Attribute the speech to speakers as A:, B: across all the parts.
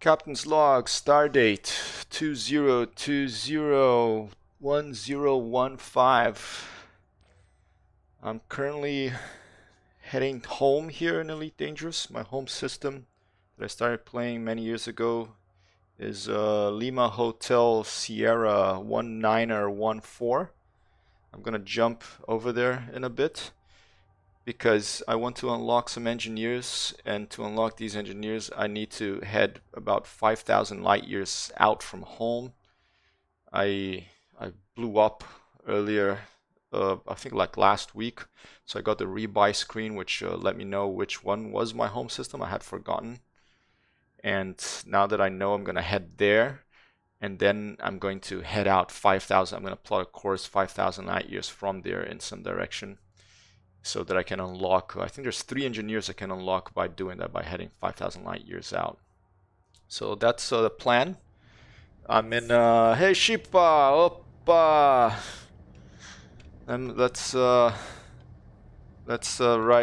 A: Captain's log, stardate 20201015. I'm currently heading home here in Elite Dangerous. My home system that I started playing many years ago is Lima Hotel Sierra 1914. I'm gonna jump over there in a bit because I want to unlock some engineers, and to unlock these engineers I need to head about 5,000 light years out from home. I blew up earlier, I think like last week, so I got the rebuy screen which let me know which one was my home system. I had forgotten, and now that I know, I'm gonna head there, and then I'm going to head out 5,000. I'm gonna plot a course 5,000 light years from there in some direction, so that I can unlock, I think there's 3 engineers I can unlock by doing that, by heading 5,000 light years out. So that's the plan. I'm in, hey Shipa, oppa! And let's ride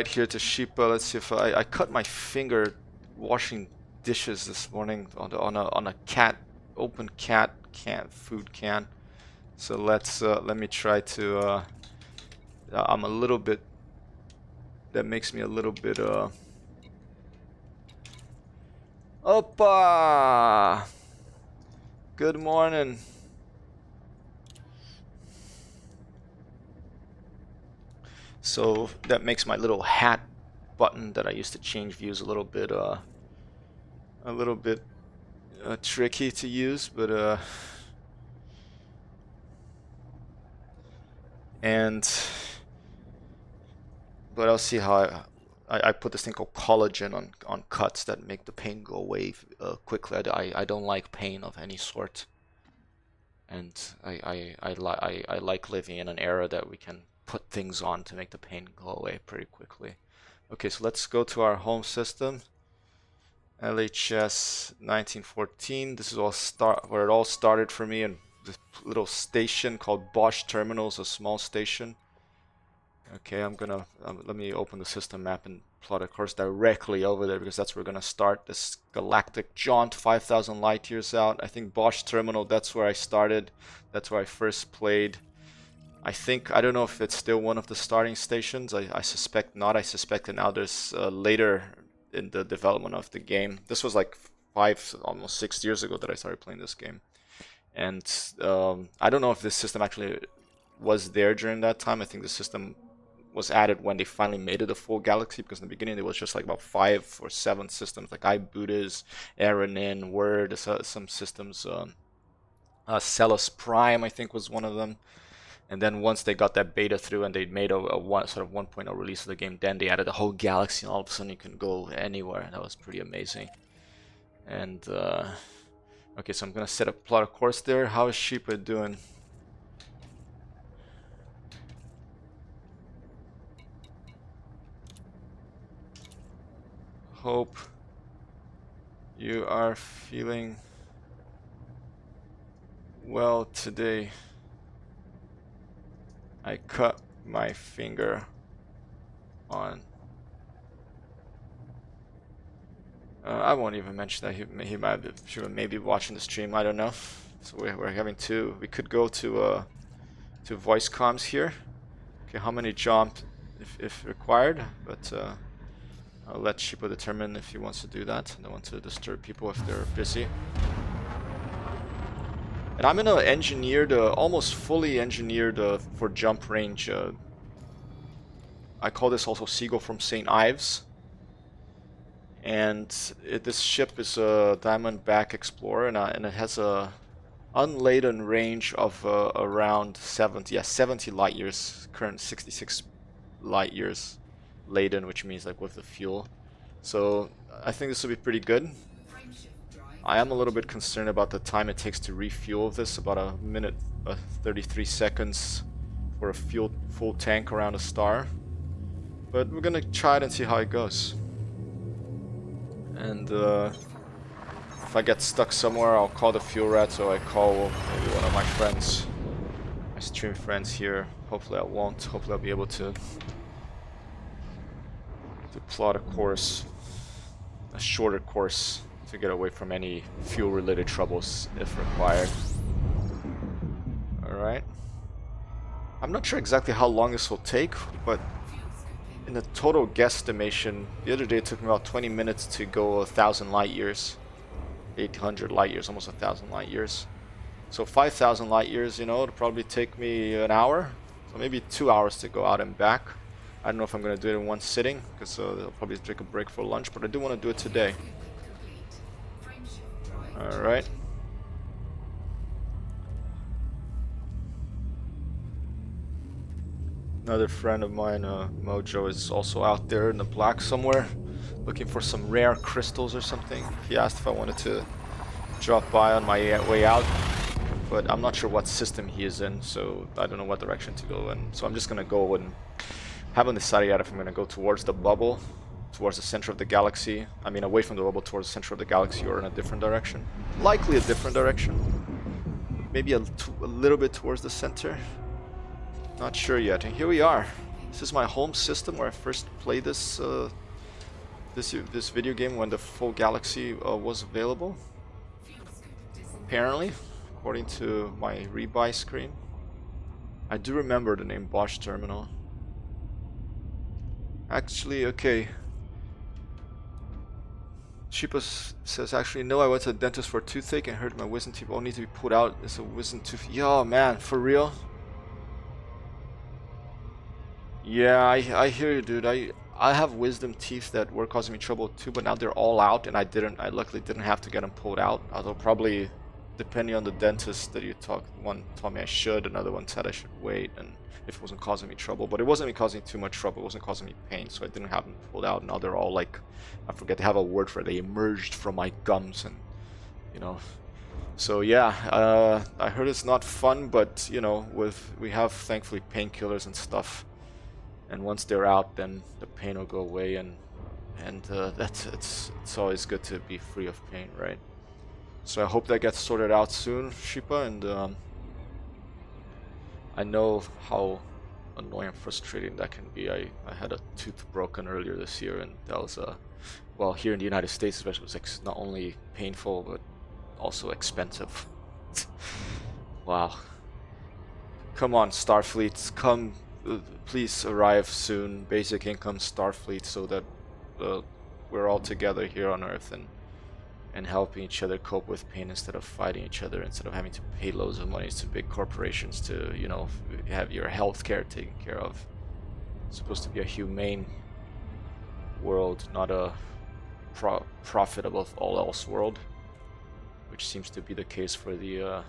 A: here to Shipa. Let's see if I cut my finger washing dishes this morning on a open cat food can. So let me try to, I'm a little bit, that makes me a little bit, Oppa! Good morning. So that makes my little hat button that I used to change views a little bit tricky to use, but I'll see how I put this thing called collagen on cuts that make the pain go away quickly. I don't like pain of any sort, and I like living in an era that we can put things on to make the pain go away pretty quickly. Okay, so let's go to our home system. LHS 1914. This is where it all started for me, in this little station called Bosch Terminals, a small station. Okay, I'm gonna let me open the system map and plot a course directly over there, because that's where we're gonna start this galactic jaunt 5,000 light years out. I think Bosch Terminal, that's where I started. That's where I first played. I don't know if it's still one of the starting stations. I suspect not. I suspect that now there's later in the development of the game. This was like 5, almost 6 years ago that I started playing this game. And I don't know if this system actually was there during that time. I think the system was added when they finally made it a full galaxy, because in the beginning there was just like about 5 or 7 systems, like iBuddhas, Aranin, Word, some systems. Celos Prime, I think, was one of them. And then once they got that beta through and they made a sort of 1.0 release of the game, then they added a whole galaxy, and all of a sudden you can go anywhere. That was pretty amazing. And okay, so I'm gonna set up plot a course there. How is Sheepa doing? Hope you are feeling well today. I cut my finger on. I won't even mention that. He might be, maybe watching the stream. I don't know. So we're having to. We could go to voice comms here. Okay, how many jump if required? But I'll let Shipa determine if he wants to do that. I don't want to disturb people if they're busy. And I'm in an engineered, almost fully engineered for jump range. I call this also Seagull from St. Ives. And this ship is a Diamondback Explorer, and it has a unladen range of around 70 light years. Current 66 light years laden, which means like with the fuel. So I think this will be pretty good. I am a little bit concerned about the time it takes to refuel this, about 1 minute 33 seconds for a full tank around a star. But we're gonna try it and see how it goes. And if I get stuck somewhere, I'll call the fuel rats, or I call maybe one of my friends, my stream friends here. Hopefully I won't. Hopefully I'll be able to plot a course, a shorter course to get away from any fuel-related troubles if required. Alright. I'm not sure exactly how long this will take, but in a total guesstimation, the other day it took me about 20 minutes to go 1,000 light years. 800 light years, almost 1,000 light years. So 5,000 light years, you know, it'll probably take me an hour. So maybe 2 hours to go out and back. I don't know if I'm going to do it in one sitting, because I'll probably take a break for lunch, but I do want to do it today. Alright. Another friend of mine, Mojo, is also out there in the black somewhere, looking for some rare crystals or something. He asked if I wanted to drop by on my way out, but I'm not sure what system he is in, so I don't know what direction to go in. So I'm just gonna go and haven't decided yet if I'm gonna go towards the bubble, towards the center of the galaxy. I mean, away from the bubble towards the center of the galaxy, or in a different direction. Likely a different direction. Maybe a little bit towards the center. Not sure yet. And here we are. This is my home system where I first played this this video game when the full galaxy was available. Apparently, according to my rebuy screen. I do remember the name Bosch Terminal. Actually, okay. Sheepa says, actually, no, I went to the dentist for a toothache and heard my wisdom teeth all need to be pulled out. It's a wisdom tooth. Yo, man, for real? Yeah, I hear you, dude. I have wisdom teeth that were causing me trouble too, but now they're all out, and I luckily didn't have to get them pulled out. Although probably, depending on the dentist that you talked, one told me I should, another one said I should wait, and if it wasn't causing me trouble. But it wasn't causing too much trouble. It wasn't causing me pain, so I didn't have them pulled out. Now they're all like, I forget, they have a word for it. They emerged from my gums, and you know. So yeah, I heard it's not fun, but you know, we have thankfully painkillers and stuff. And once they're out, then the pain will go away, and it's always good to be free of pain, right? So I hope that gets sorted out soon, Sheepa, and I know how annoying and frustrating that can be. I had a tooth broken earlier this year, and that was well, here in the United States especially, it was not only painful but also expensive. Wow. Come on, Starfleet, come. Please arrive soon, basic income Starfleet, so that we're all together here on Earth and helping each other cope with pain instead of fighting each other, instead of having to pay loads of money to big corporations to, you know, have your health care taken care of. It's supposed to be a humane world, not a profit above all else world, which seems to be the case for the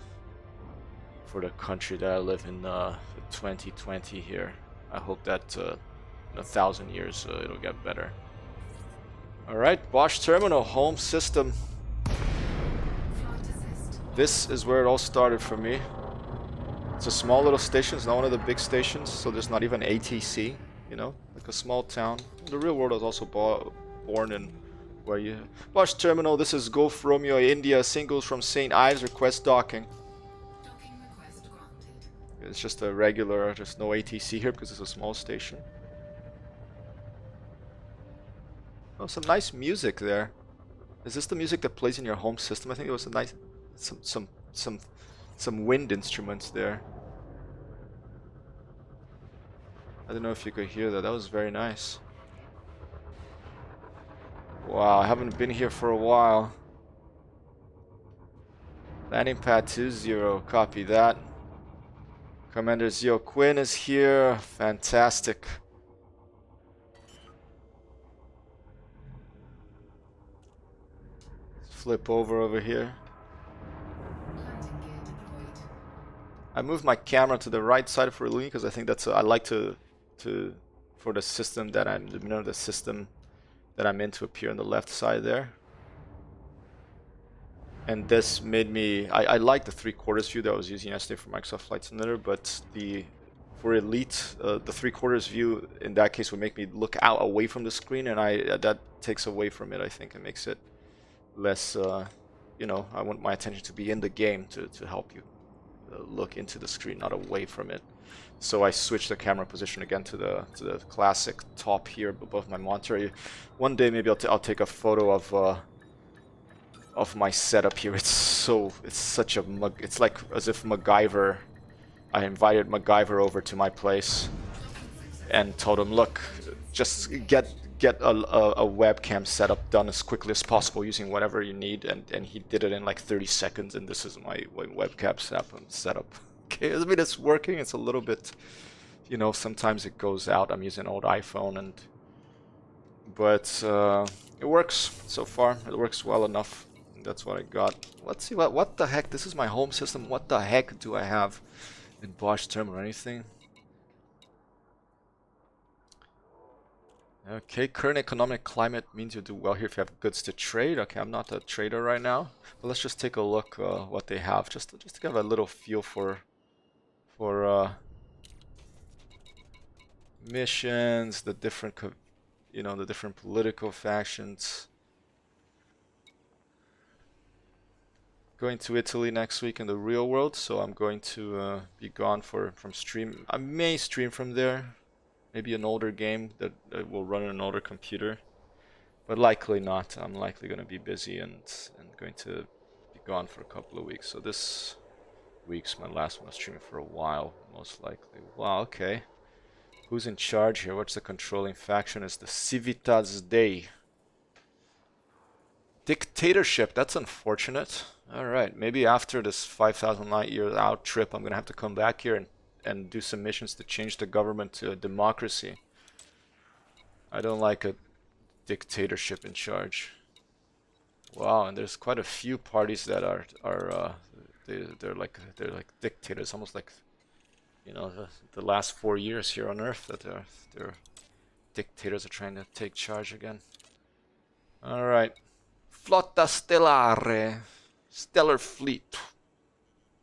A: country that I live in, 2020 here. I hope that in 1,000 years it'll get better. Alright, Bosch Terminal, home system. This is where it all started for me. It's a small little station, it's not one of the big stations, so there's not even ATC, you know, like a small town. The real world was also born in where you... Bosch Terminal, this is Golf Romeo India, singles from St. Ives, request docking. It's just a regular, there's no ATC here because it's a small station. Oh, some nice music there. Is this the music that plays in your home system? I think it was a nice, some wind instruments there. I don't know if you could hear that. That was very nice. Wow, I haven't been here for a while. Landing pad 20, copy that. Commander Zio Quinn is here. Fantastic. Flip over here. I moved my camera to the right side for Lee because I think that's I like to for the system that the system that I'm in to appear on the left side there. And this made me, I like the 3/4 view that I was using yesterday for Microsoft Flight Simulator, but for Elite, the 3/4 view in that case would make me look out away from the screen, and that takes away from it. I think it makes it less, you know, I want my attention to be in the game to help you look into the screen, not away from it. So I switched the camera position again to the classic top here above my monitor. One day maybe I'll take a photo of of my setup here. It's such a it's like as if MacGyver. I invited MacGyver over to my place and told him, look, just get a webcam setup done as quickly as possible using whatever you need, and he did it in like 30 seconds, and this is my webcam setup. Okay, I mean, it's working. It's a little bit, sometimes it goes out. I'm using an old iPhone, but it works so far. It works well enough. That's what I got. Let's see what the heck. This is my home system. What the heck do I have in Bosch terminal or anything? Okay, current economic climate means you do well here if you have goods to trade. Okay, I'm not a trader right now, but let's just take a look what they have, just to give a little feel for missions, the different the different political factions. Going to Italy next week in the real world, so I'm going to be gone from stream. I may stream from there, maybe an older game that will run on an older computer. But likely not. I'm likely going to be busy and going to be gone for a couple of weeks. So this week's my last one. I'm streaming for a while, most likely. Wow, okay. Who's in charge here? What's the controlling faction? Is the Civitas Dei. Dictatorship. That's unfortunate. Alright, maybe after this 5,000 light year out trip, I'm going to have to come back here and do some missions to change the government to a democracy. I don't like a dictatorship in charge. Wow, and there's quite a few parties that are they're like dictators, almost like the last 4 years here on Earth that they're dictators are trying to take charge again. All right, Flotta Stellare, Stellar Fleet.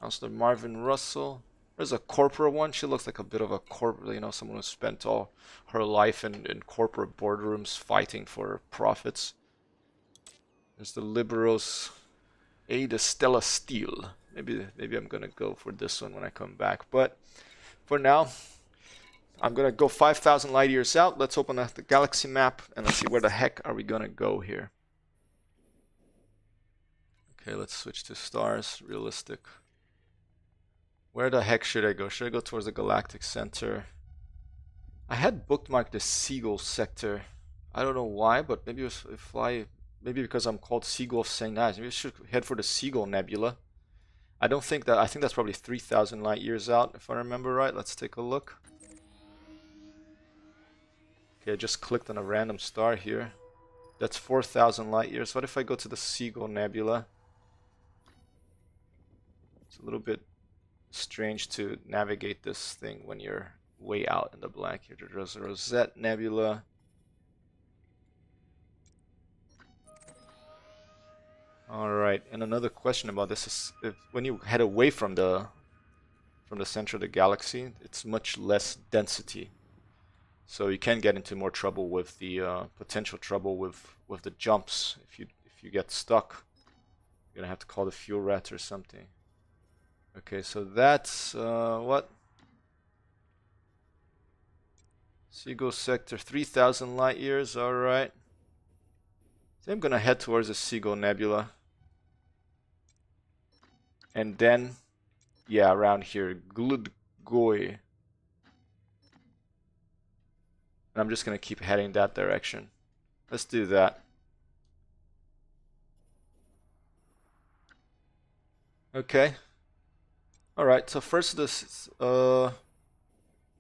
A: Counselor Marvin Russell. There's a corporate one. She looks like a bit of a corporate, someone who spent all her life in corporate boardrooms fighting for profits. There's the Liberos. Ada Stella Steel. Maybe I'm gonna go for this one when I come back. But for now, I'm gonna go 5,000 light years out. Let's open up the galaxy map and let's see where the heck are we gonna go here. Okay, let's switch to stars. Realistic. Where the heck should I go? Should I go towards the galactic center? I had bookmarked the Seagull sector. I don't know why, but maybe maybe because I'm called Seagull of St. Ives. Maybe I should head for the Seagull Nebula. I think that's probably 3,000 light years out, if I remember right. Let's take a look. Okay, I just clicked on a random star here. That's 4,000 light years. What if I go to the Seagull Nebula? It's a little bit strange to navigate this thing when you're way out in the black here. There's a Rosette Nebula. Alright, and another question about this is when you head away from the center of the galaxy, it's much less density. So you can get into more trouble with the potential trouble with the jumps. If you get stuck, you're gonna have to call the fuel rat or something. Okay, so that's what? Seagull sector, 3,000 light years. Alright. So I'm gonna head towards the Seagull Nebula. And then, yeah, around here, Gludgoy. And I'm just gonna keep heading that direction. Let's do that. Okay. Alright, so first let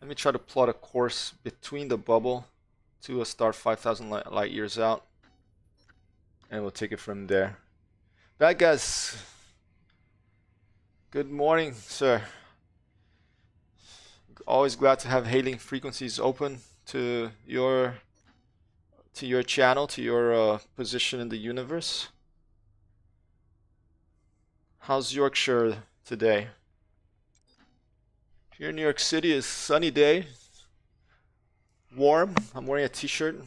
A: me try to plot a course between the bubble to a star 5,000 light years out. And we'll take it from there. Bad guys. Good morning, sir. Always glad to have hailing frequencies open to your channel, to your position in the universe. How's Yorkshire today? Here in New York City, it's a sunny day. Warm. I'm wearing a t-shirt.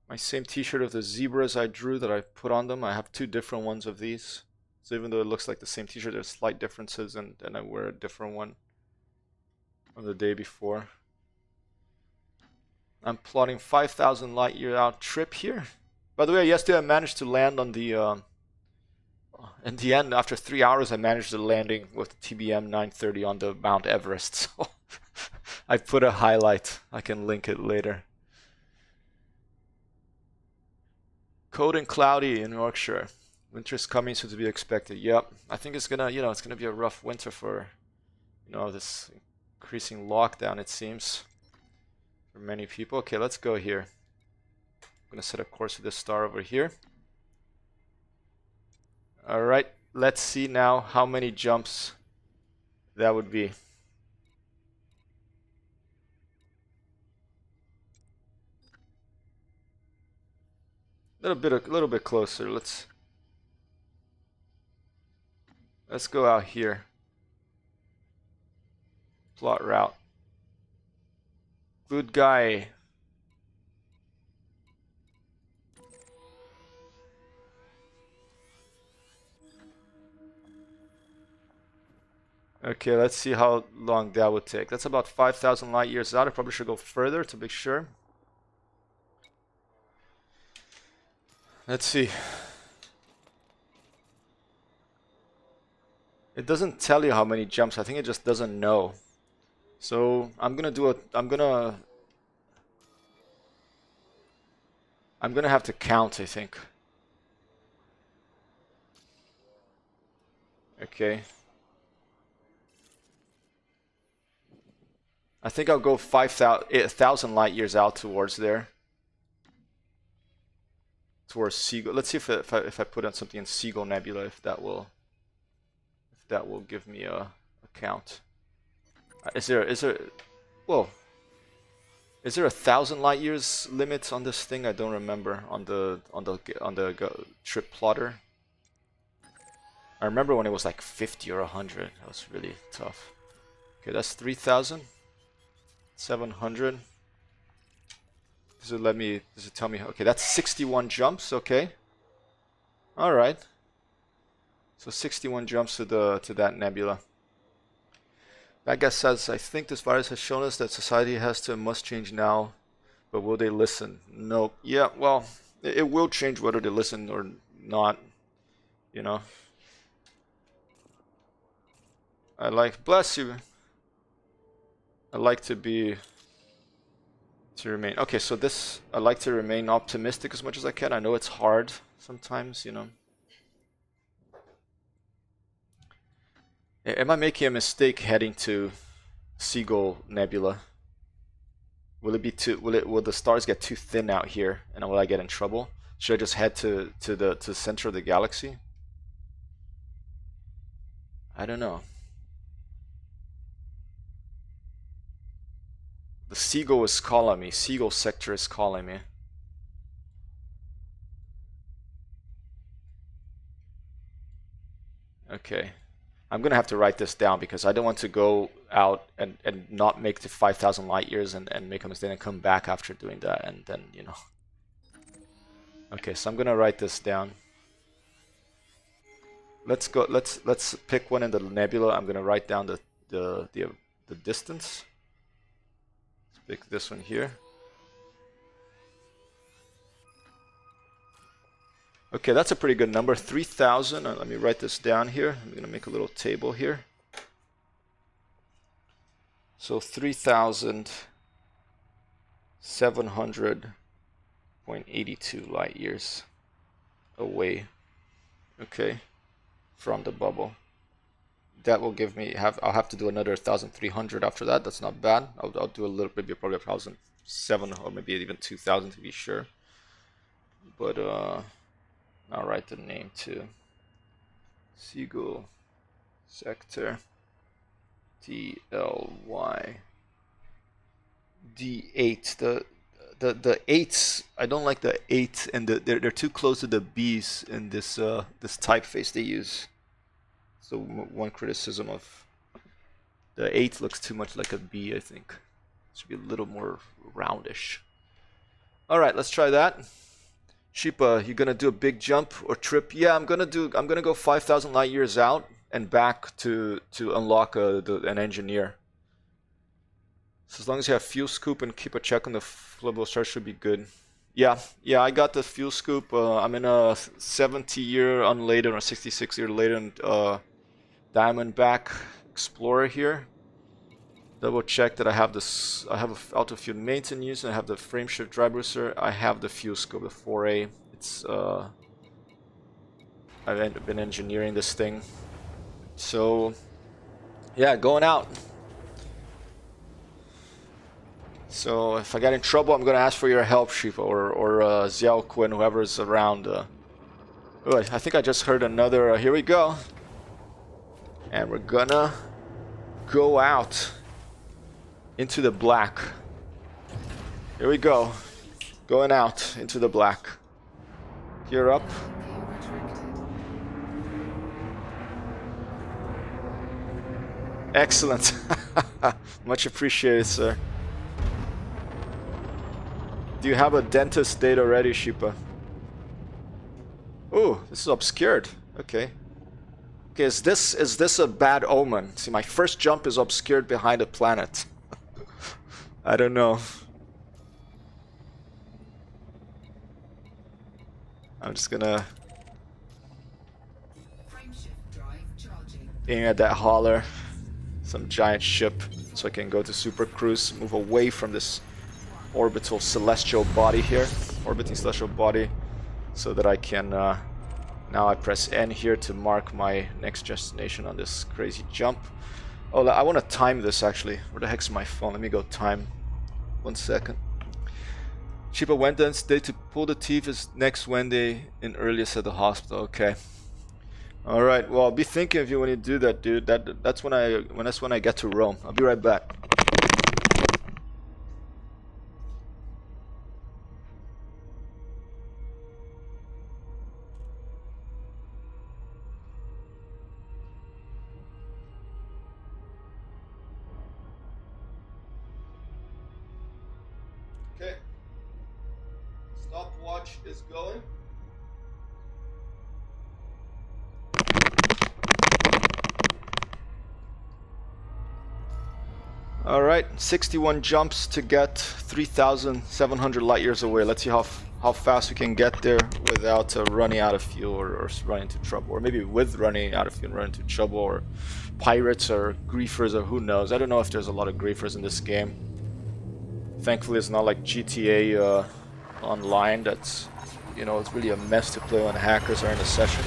A: My same t-shirt of the zebras I drew that I put on them. I have two different ones of these. So even though it looks like the same t-shirt, there's slight differences, and I wear a different one from the day before. I'm plotting 5,000 light year out trip here. By the way, yesterday I managed to land on the In the end, after 3 hours, I managed the landing with TBM 930 on the Mount Everest. So I put a highlight. I can link it later. Cold and cloudy in Yorkshire. Winter's coming, so to be expected. Yep. I think it's gonna, it's gonna be a rough winter for, this increasing lockdown, it seems, for many people. Okay, let's go here. I'm gonna set a course with this star over here. All right, let's see now how many jumps that would be. A little bit closer. Let's go out here. Plot route. Good guy. Okay, let's see how long that would take. That's about 5,000 light years out. I probably should go further to be sure. Let's see. It doesn't tell you how many jumps. I think it just doesn't know. So I'm gonna have to count, I think. Okay. I think I'll go 5,000 light years out towards there. Towards Seagull. Let's see if I put on something in Seagull Nebula, if that will give me a count. Is there 1,000 light years limit on this thing? I don't remember on the trip plotter. I remember when it was like 50 or 100. That was really tough. Okay, that's 3,700. Does it tell me? Okay, that's 61 jumps. Okay. All right. So 61 jumps to that nebula. That guy says, I think this virus has shown us that society has to and must change now, but will they listen? No. Yeah, well, it will change whether they listen or not, bless you. I like to remain. Okay, so I like to remain optimistic as much as I can. I know it's hard sometimes, Am I making a mistake heading to Seagull Nebula? Will the stars get too thin out here, and will I get in trouble? Should I just head to the center of the galaxy? I don't know. The Seagull is calling me. Seagull sector is calling me. Okay. I'm gonna have to write this down because I don't want to go out and not make the 5,000 light years and make a mistake and come back after doing that, and then Okay, so I'm gonna write this down. Let's go. Let's pick one in the nebula. I'm gonna write down the distance. Let's pick this one here. Okay, that's a pretty good number, 3,000. Let me write this down here. I'm going to make a little table here. So 3,700.82 light years away, okay, from the bubble. That will give me, I'll have to do another 1,300 after that. That's not bad. I'll do a little bit, probably 1,700 or maybe even 2,000 to be sure. But, I'll write the name too. Seagull sector TLY D8. The 8s, I don't like the 8, and they're too close to the B's in this typeface they use. So one criticism of the 8 looks too much like a B, I think. It should be a little more roundish. All right, let's try that. Sheepa, you gonna do a big jump or trip? Yeah, I'm gonna go 5,000 light years out and back to unlock an engineer. So as long as you have fuel scoop and keep a check on the flowable star, should be good. Yeah, I got the fuel scoop. I'm in a 70-year unladen or 66-year laden Diamondback Explorer here. Double check that I have this. I have a auto fuel maintenance and I have the frame shift dry booster. I have the fuel scope, the 4A. It's I've been engineering this thing. So yeah, going out. So if I get in trouble, I'm gonna ask for your help, Shiva, or Xiao Quinn, whoever's around. Oh, I think I just heard another. Here we go, and we're gonna go out into the black. Here we go, going out into the black. Gear up. Excellent. Much appreciated, sir. Do you have a dentist date already, Shipa? Oh, this is obscured. Okay. Okay, is this a bad omen? See, my first jump is obscured behind a planet. I don't know. I'm just gonna aim at that hauler, some giant ship, so I can go to super cruise, move away from this orbital celestial body here, orbiting celestial body, so that I can now I press N here to mark my next destination on this crazy jump. Oh, I want to time this actually. Where the heck's my phone? Let me go time. 1 second. Cheaper Wednesday to pull the teeth is next Wednesday in earliest at the hospital. Okay. All right. Well, I'll be thinking of you when you do that, dude. That's when I get to Rome. I'll be right back. Okay. Stopwatch is going. All right, 61 jumps to get 3,700 light years away. Let's see how fast we can get there without running out of fuel or running into trouble, or maybe with running out of fuel and running into trouble, or pirates or griefers or who knows. I don't know if there's a lot of griefers in this game. Thankfully, it's not like GTA Online. That's, you know, it's really a mess to play when hackers are in a session.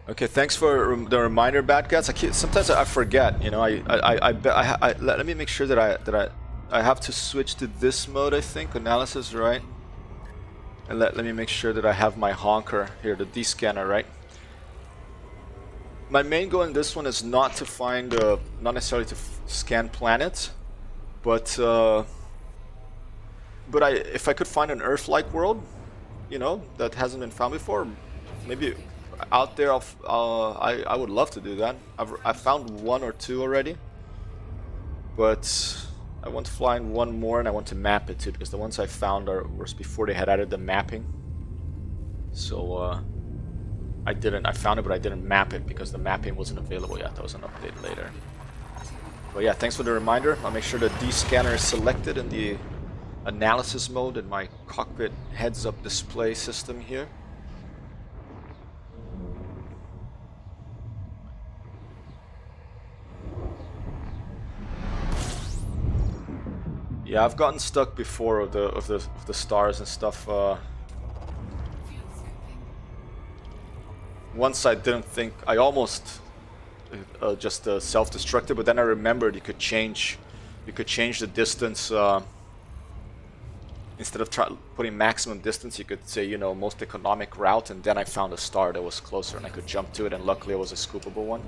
A: Okay, thanks for the reminder, Bad Cats. Sometimes I forget. You know, let me make sure that I have to switch to this mode. I think analysis, right? And let me make sure that I have my honker here, the D scanner, right? My main goal in this one is not to find, not necessarily to scan planets, but if I could find an Earth-like world, you know, that hasn't been found before, maybe out there, I would love to do that. I've found 1 or 2 already, but I want to find 1 more, and I want to map it too, because the ones I found were before they had added the mapping. So I found it, but I didn't map it because the mapping wasn't available yet. That was an update later. But yeah, thanks for the reminder. I'll make sure the D scanner is selected in the analysis mode in my cockpit heads-up display system here. Yeah, I've gotten stuck before of the stars and stuff. Once I didn't think, I almost just self-destructed, but then I remembered you could change the distance. Instead of putting maximum distance, you could say, you know, most economic route, and then I found a star that was closer and I could jump to it, and luckily it was a scoopable one.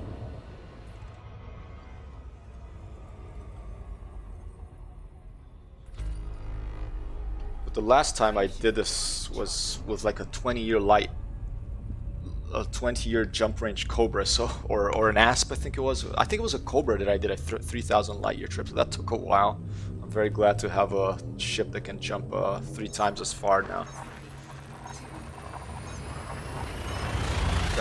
A: The last time I did this was like a 20-year jump range Cobra, so or an Asp, I think it was. I think it was a Cobra that I did a 3,000 light year trip. So that took a while. I'm very glad to have a ship that can jump 3 times as far now.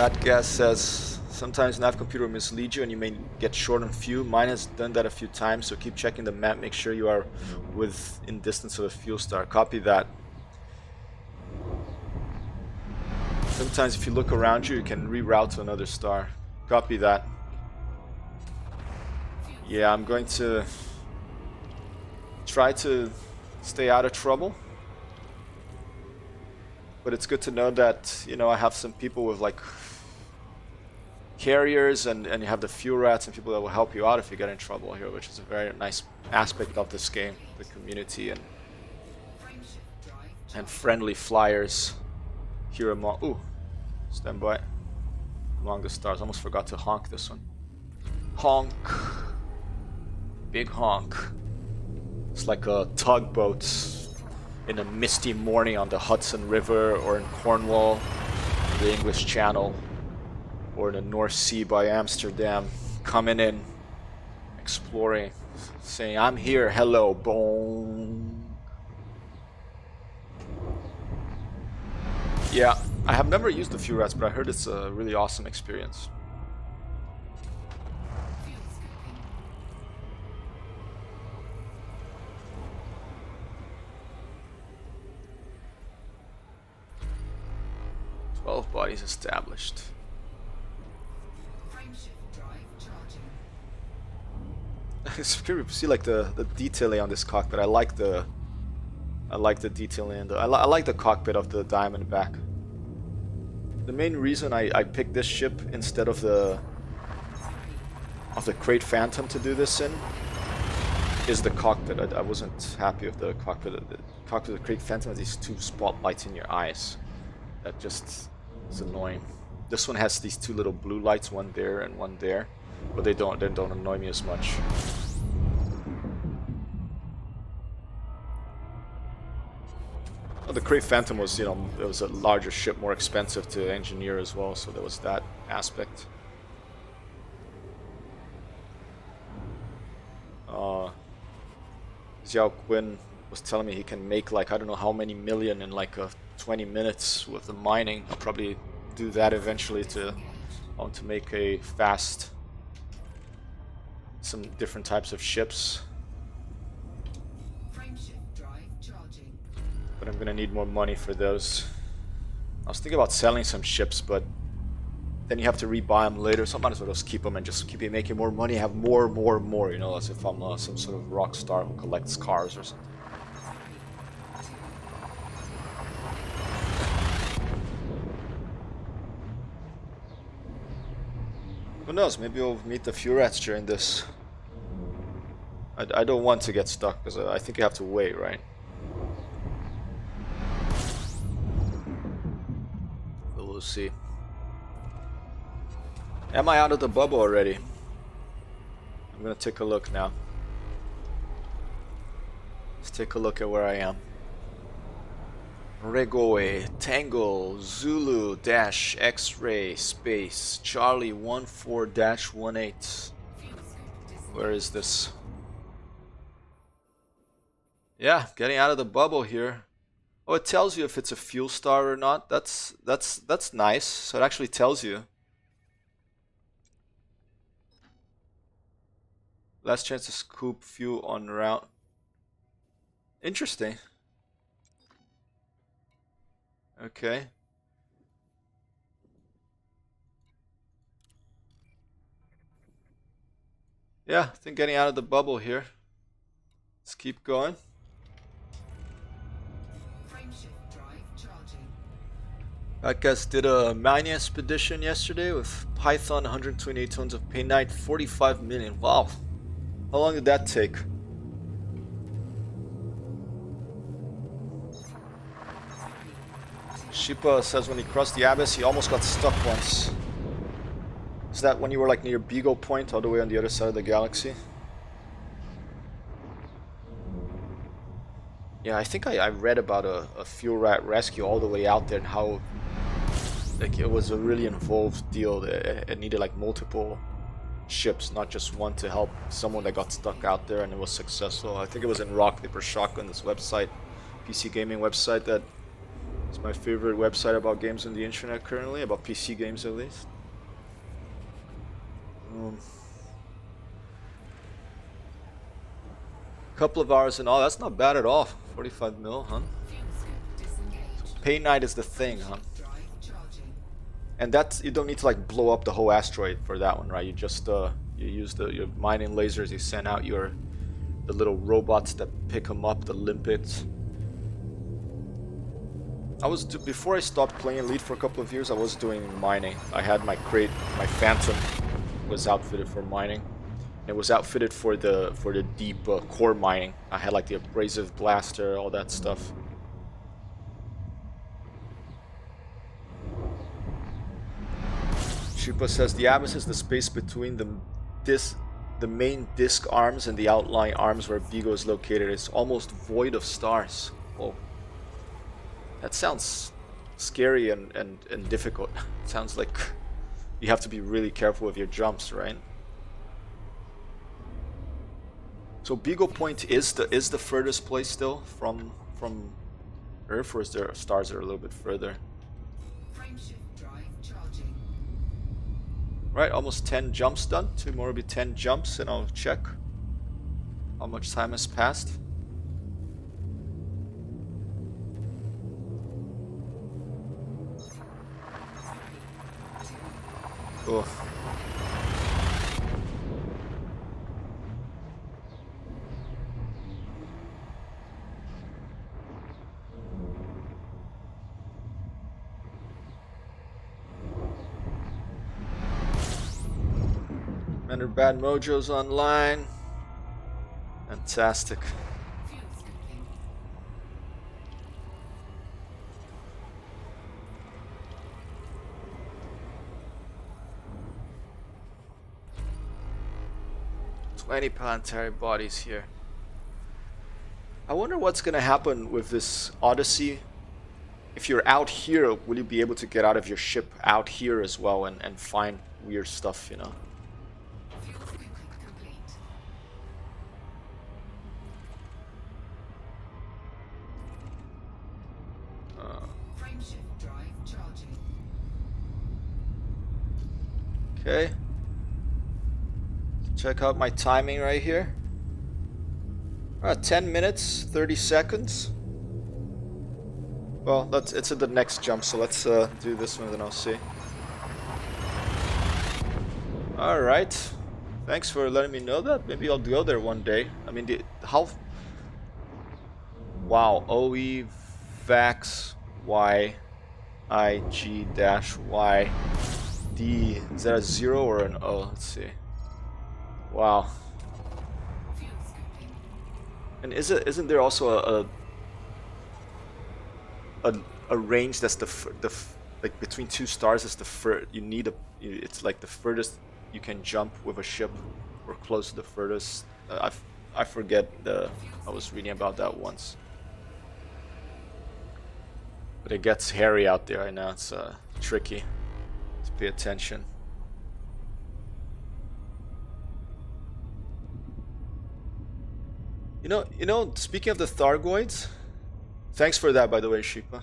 A: That gas says sometimes nav computer will mislead you and you may get short on fuel. Mine has done that a few times, so keep checking the map. Make sure you are within distance of a fuel star. Copy that. Sometimes if you look around you, you can reroute to another star. Copy that. Yeah, I'm going to try to stay out of trouble. But it's good to know that, you know, I have some people with like carriers and you have the fuel rats and people that will help you out if you get in trouble here, which is a very nice aspect of this game, the community and friendly flyers here among... Ooh, stand by. Among the stars. Almost forgot to honk this one. Honk. Big honk. It's like a tugboat in a misty morning on the Hudson River or in Cornwall, the English Channel, or in the North Sea by Amsterdam, coming in, exploring, saying, I'm here, hello, boom. Yeah, I have never used the fuel rats, but I heard it's a really awesome experience. Bodies established. It's curious to see like the detailing on this cockpit. I like the detailing. I like the cockpit of the Diamondback. The main reason I picked this ship instead of the Crate Phantom to do this in is the cockpit. I wasn't happy with the cockpit. The cockpit of the Crate Phantom has these two spotlights in your eyes. That just is annoying. This one has these two little blue lights, one there and one there, but they don't annoy me as much. Well, the Crate Phantom was, you know, it was a larger ship, more expensive to engineer as well, so there was that aspect. Xiao Quinn was telling me he can make like I don't know how many million in like 20 minutes with the mining. I'll probably do that eventually to make a fast some different types of ships. But I'm gonna need more money for those. I was thinking about selling some ships, but then you have to rebuy them later, so I might as well just keep them and just keep making more money, have more, you know, as if I'm some sort of rock star who collects cars or something. Who knows, maybe we'll meet the fuel rats during this. I don't want to get stuck, because I think you have to wait, right? But we'll see. Am I out of the bubble already? I'm gonna take a look now. Let's take a look at where I am. Regoe, Tango, Zulu, Dash, X-Ray, Space, Charlie 14-18. Where is this? Yeah, getting out of the bubble here. Oh, it tells you if it's a fuel star or not. That's nice. So it actually tells you. Last chance to scoop fuel on route. Interesting. Okay. Yeah, I think getting out of the bubble here. Let's keep going. That guys did a mining expedition yesterday with Python, 128 tons of painite, 45 million. Wow. How long did that take? Shipa says when he crossed the abyss, he almost got stuck once. Is that when you were like near Beagle Point, all the way on the other side of the galaxy? Yeah, I think I read about a fuel rat rescue all the way out there and how like it was a really involved deal. It needed like multiple ships, not just one, to help someone that got stuck out there, and it was successful. I think it was in Rock Paper Shotgun, this website, PC gaming website, that It's my favorite website about games on the internet currently, about PC games at least. Couple of hours and all, that's not bad at all. 45 mil, huh? So pay night is the thing, huh? And that's, you don't need to like blow up the whole asteroid for that one, right? You just you use your mining lasers, you send out the little robots that pick them up, the limpets. Before I stopped playing Elite for a couple of years, I was doing mining. I had my crate, my Phantom was outfitted for mining. It was outfitted for the deep core mining. I had like the abrasive blaster, all that stuff. Shupa says the abyss is the space between the main disk arms and the outlying arms where Vigo is located. It's almost void of stars. Whoa. That sounds scary and difficult. It sounds like you have to be really careful with your jumps, right? So Beagle Point is the furthest place still from Earth, or is there stars that are a little bit further?
B: Frameshift drive charging.
A: Right, almost 10 jumps done. 2 more will be 10 jumps, and I'll check how much time has passed. Oh. Commander Bad Mojo's online. Fantastic. Many planetary bodies here. I wonder what's gonna happen with this Odyssey. If you're out here, will you be able to get out of your ship out here as well and find weird stuff, you know?
B: Frameshift drive charging.
A: Okay. Check out my timing right here. 10 minutes, 30 seconds. Well, it's at the next jump, so let's do this one, then I'll see. Alright. Thanks for letting me know that. Maybe I'll go there one day. I mean, how... Wow, OE Vax Y I G dash Y D. Is that a 0 or an O? Let's see. Wow. And isn't there also a range that's like between 2 stars is it's like the furthest you can jump with a ship, or close to the furthest. I forget I was reading about that once. But it gets hairy out there. I know it's tricky to pay attention. You know, speaking of the Thargoids, thanks for that, by the way, Sheepa.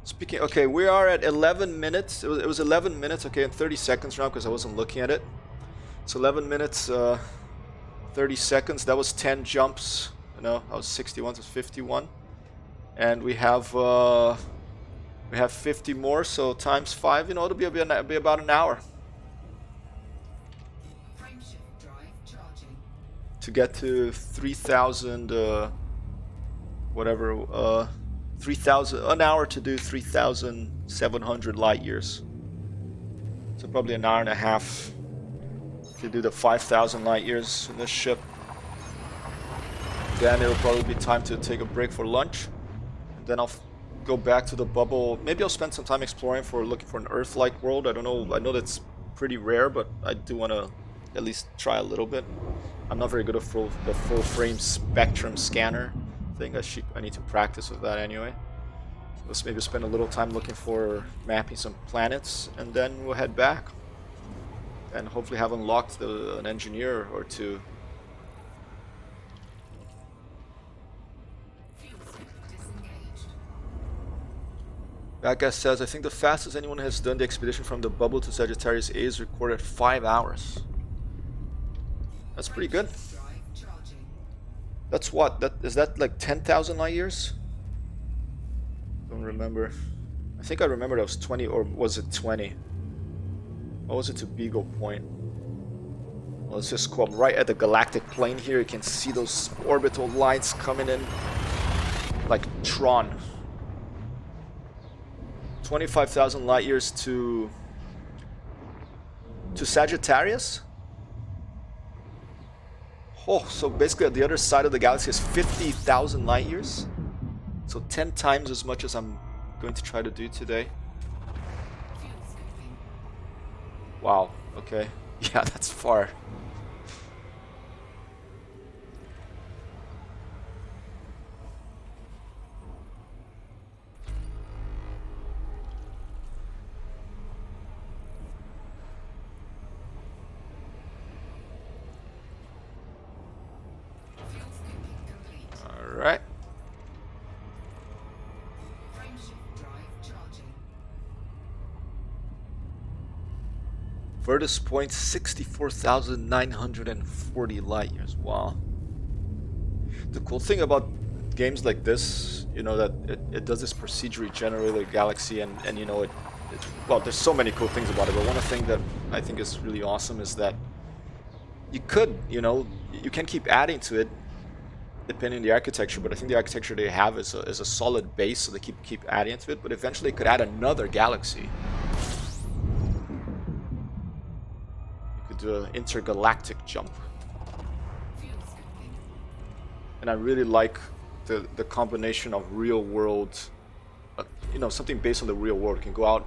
A: Speaking, okay, we are at 11 minutes. It was 11 minutes, okay, and 30 seconds now because I wasn't looking at it. It's 11 minutes, 30 seconds. That was 10 jumps. You know, I was 61 to 51, and we have 50 more. So times 5. You know, it'll be about an hour. To get to 3,000, whatever, 3,000, an hour to do 3,700 light years. So probably an hour and a half to do the 5,000 light years in this ship. Then it'll probably be time to take a break for lunch. And then I'll go back to the bubble. Maybe I'll spend some time exploring looking for an Earth-like world. I don't know. I know that's pretty rare, but I do want to at least try a little bit. I'm not very good at the full frame spectrum scanner thing. I need to practice with that anyway. Let's maybe spend a little time looking for mapping some planets, and then we'll head back and hopefully have unlocked an engineer or two. That guy says, I think the fastest anyone has done the expedition from the bubble to Sagittarius A is recorded 5 hours. That's pretty good.
B: Drive charging.
A: That's what? Is that like 10,000 light years? Don't remember. I think I remember that was 20, or was it 20? What was it to Beagle Point? Well, let's just go up right at the galactic plane here. You can see those orbital lines coming in like Tron. 25,000 light years to Sagittarius. Oh, so basically at the other side of the galaxy is 50,000 light years. So 10 times as much as I'm going to try to do today.
B: Fuel scooping.
A: Wow, okay. Yeah, that's far.
B: Fuel scooping complete.
A: Alright.
B: Frameshift drive charging.
A: Furthest point 64,940 light years. Wow. The cool thing about games like this, you know, that it does this procedurally generated galaxy, and you know, well, there's so many cool things about it, but one thing that I think is really awesome is that you could, you know, you can keep adding to it depending on the architecture, but I think the architecture they have is a solid base, so they keep adding to it, but eventually they could add another galaxy. You could do an intergalactic jump.
B: Fuel scooping.
A: And I really like the combination of real world, you know, something based on the real world. You can go out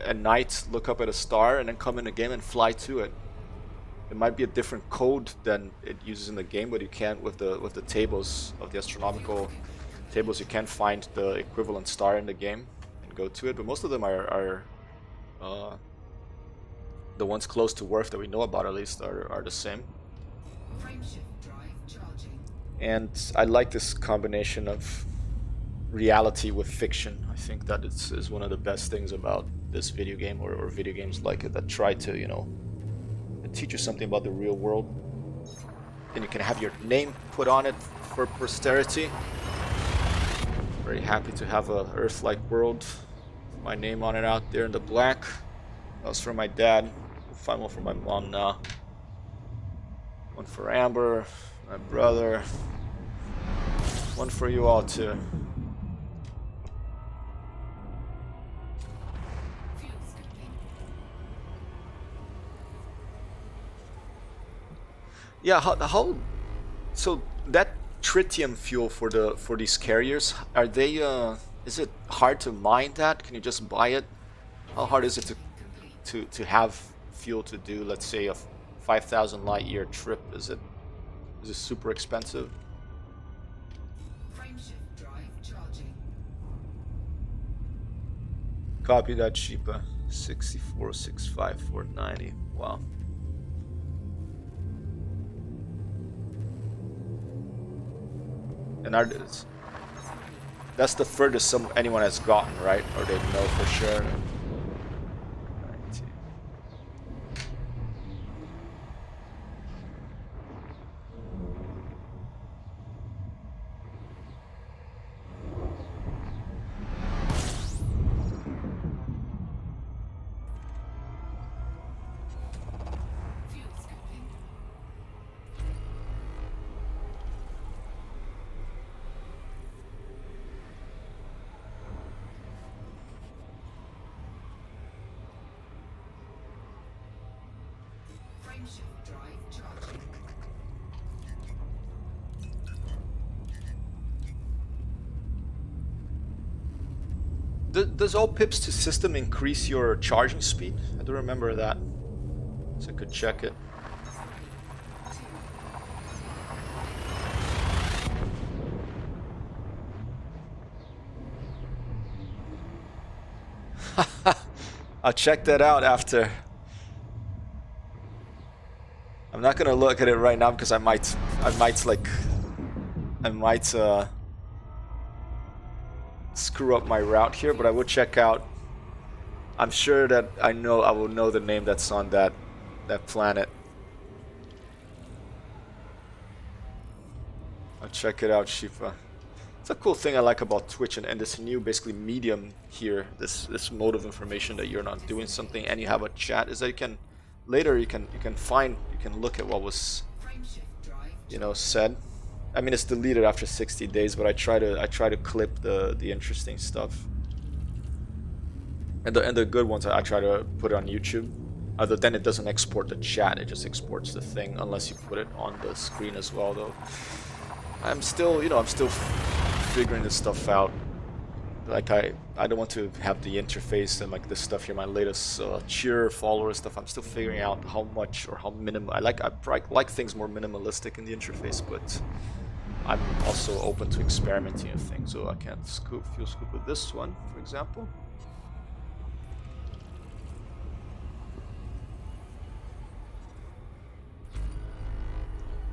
A: at night, look up at a star, and then come in a game and fly to it. It might be a different code than it uses in the game, but you can with the tables of the astronomical tables, you can find the equivalent star in the game and go to it. But most of them are the ones close to Earth that we know about, at least, are the same.
B: Frameshift drive charging.
A: And I like this combination of reality with fiction. I think that is one of the best things about this video game, or video games like it, that try to, you know, teach you something about the real world. And you can have your name put on it for posterity. Very happy to have a Earth-like world. My name on it out there in the black. That was for my dad. We'll find one for my mom now. One for Amber, my brother. One for you all too.
B: Fuel scooping.
A: Yeah, how so that tritium fuel for these carriers, are they is it hard to mine that? Can you just buy it? How hard is it to have fuel to do, let's say, a 5,000 light year trip? Is it super expensive?
B: Frameshift drive charging.
A: Copy that, Sheepa. 64, 65, 490. Wow. And that's the furthest anyone has gotten, right? Or they know for sure. 90.
B: Fuel scooping. Frameshift drive charging.
A: Does all pips to system increase your charging speed? I don't remember that, so I could check it. I'll check that out after. I'm not gonna look at it right now because I might screw up my route here, but I will check out. I'm sure that I will know the name that's on that planet. I'll check it out, Shifa. It's a cool thing I like about Twitch and this new basically medium here, this mode of information that you're not doing something and you have a chat, is that you can later you can look at what was said. I mean, it's deleted after 60 days, but I try to clip the interesting stuff. And the good ones I try to put it on YouTube. Other than it doesn't export the chat, it just exports the thing unless you put it on the screen as well though. I'm still figuring this stuff out. Like I don't want to have the interface and like this stuff here, my latest cheer follower stuff. I'm still figuring out how much or how minimal I like things more minimalistic in the interface, but I'm also open to experimenting with things. So I can't fuel scoop with this one, for example.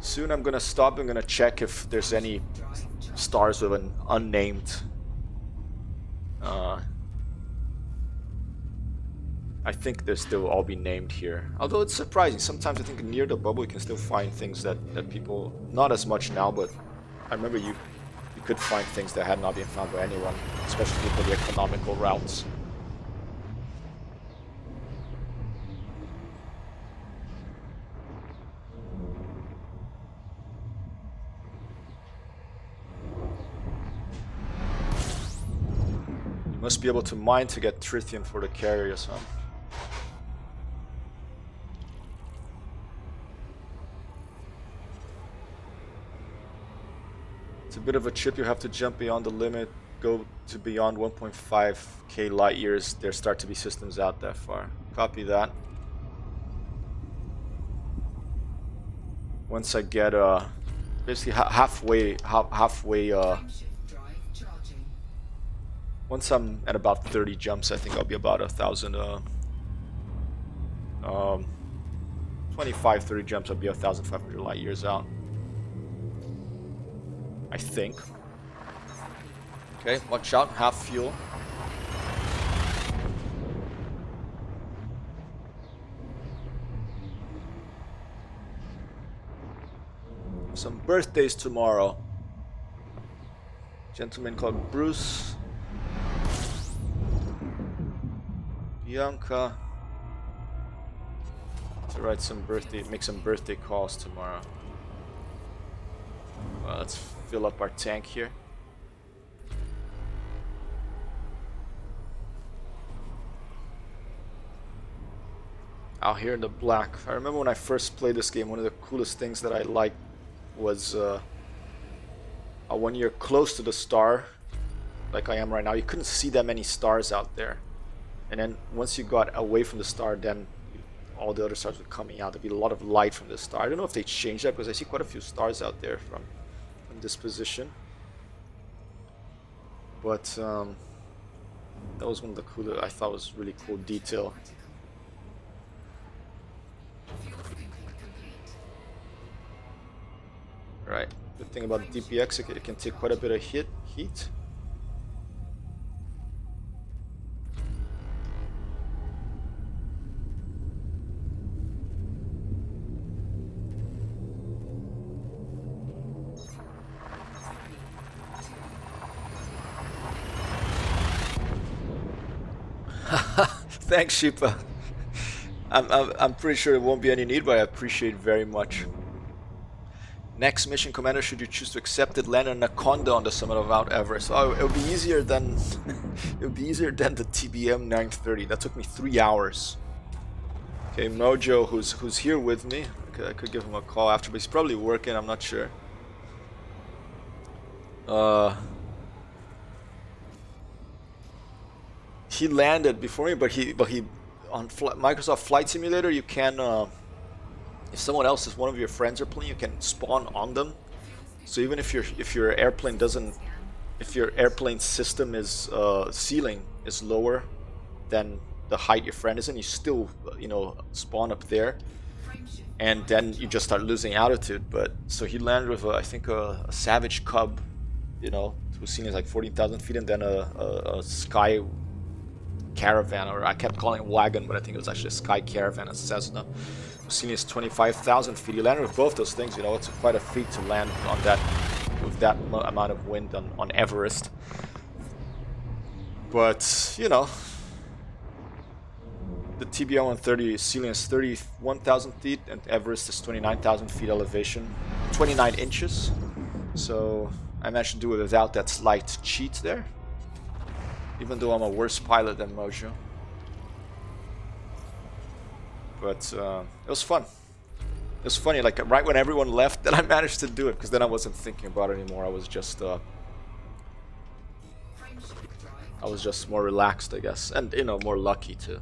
A: Soon I'm gonna stop. I'm gonna check if there's any stars with an unnamed. I think they'll all be named here. Although it's surprising. Sometimes I think near the bubble you can still find things that people, not as much now, but I remember you could find things that had not been found by anyone, especially for the economical routes. Must be able to mine to get tritium for the carriers, huh? It's a bit of a trip. You have to jump beyond the limit, go to beyond 1.5k light years. There start to be systems out that far. Copy that. Once I get basically halfway once I'm at about 30 jumps, I think I'll be about 1,000 25, 30 jumps, I'll be 1,500 light years out, I think. Okay, watch out, half fuel. Some birthdays tomorrow. Gentleman called Bruce. Bianca. To make some birthday calls tomorrow. Well, let's fill up our tank here. Out here in the black. I remember when I first played this game, one of the coolest things that I liked was when you're close to the star, like I am right now, you couldn't see that many stars out there. And then once you got away from the star, then all the other stars were coming out. There'd be a lot of light from the star. I don't know if they changed that because I see quite a few stars out there from this position. But that was one of the cooler, I thought was really cool detail. Right. Good thing about DPX, it can take quite a bit of heat. Thanks, Sheepa. I'm pretty sure it won't be any need, but I appreciate it very much. Next mission, Commander, should you choose to accept it, land an Anaconda on the summit of Mount Everest. Oh, it'll be easier than the TBM 930. That took me 3 hours. Okay, Mojo, who's here with me. Okay, I could give him a call after, but he's probably working. I'm not sure. He landed before me, but he on Microsoft Flight Simulator you can. If someone else, if one of your friends are playing, you can spawn on them. So even if your airplane doesn't, if your airplane system is ceiling is lower than the height your friend is in, you still spawn up there, and then you just start losing altitude. But so he landed with I think a Savage Cub you know, Hussein is like 14,000 feet, and then a sky caravan, or I kept calling it wagon, but I think it was actually a sky caravan, a Cessna. Hussein is 25,000 feet. You landed with both those things, you know, it's quite a feat to land on that with that amount of wind on Everest. But, you know, the TBL 130 ceiling is 31,000 feet, and Everest is 29,000 feet elevation, 29 inches. So I managed to do it without that slight cheat there, even though I'm a worse pilot than Mojo. But it was fun. It was funny, like right when everyone left, then I managed to do it, because then I wasn't thinking about it anymore. I was just more relaxed, I guess, and you know, more lucky too.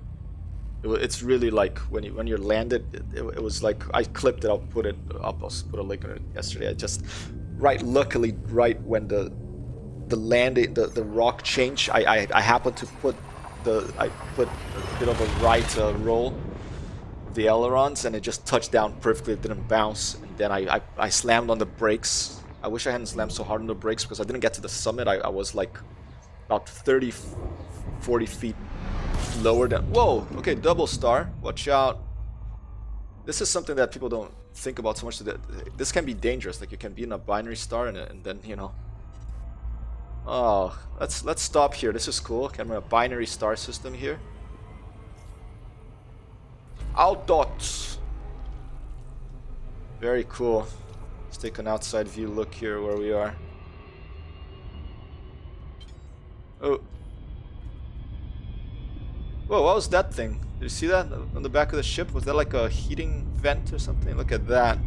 A: It's really like when you're landed. It was like I clipped it. I'll put it up. I'll put a link on it yesterday. I just luckily right when the landing, the rock change, I happened to put a bit of a right roll of the ailerons, and it just touched down perfectly. It didn't bounce, and then I slammed on the brakes. I wish I hadn't slammed so hard on the brakes, because I didn't get to the summit. I was like about 30, 40 feet lower than... Whoa! Okay, double star. Watch out. This is something that people don't think about so much. This can be dangerous. Like, you can be in a binary star and then, you know... Oh, let's stop here. This is cool. Okay, I'm in a binary star system here. Outdots. Very cool. Let's take an outside view look here where we are. Oh. Whoa, what was that thing? Did you see that on the back of the ship? Was that like a heating vent or something? Look at that.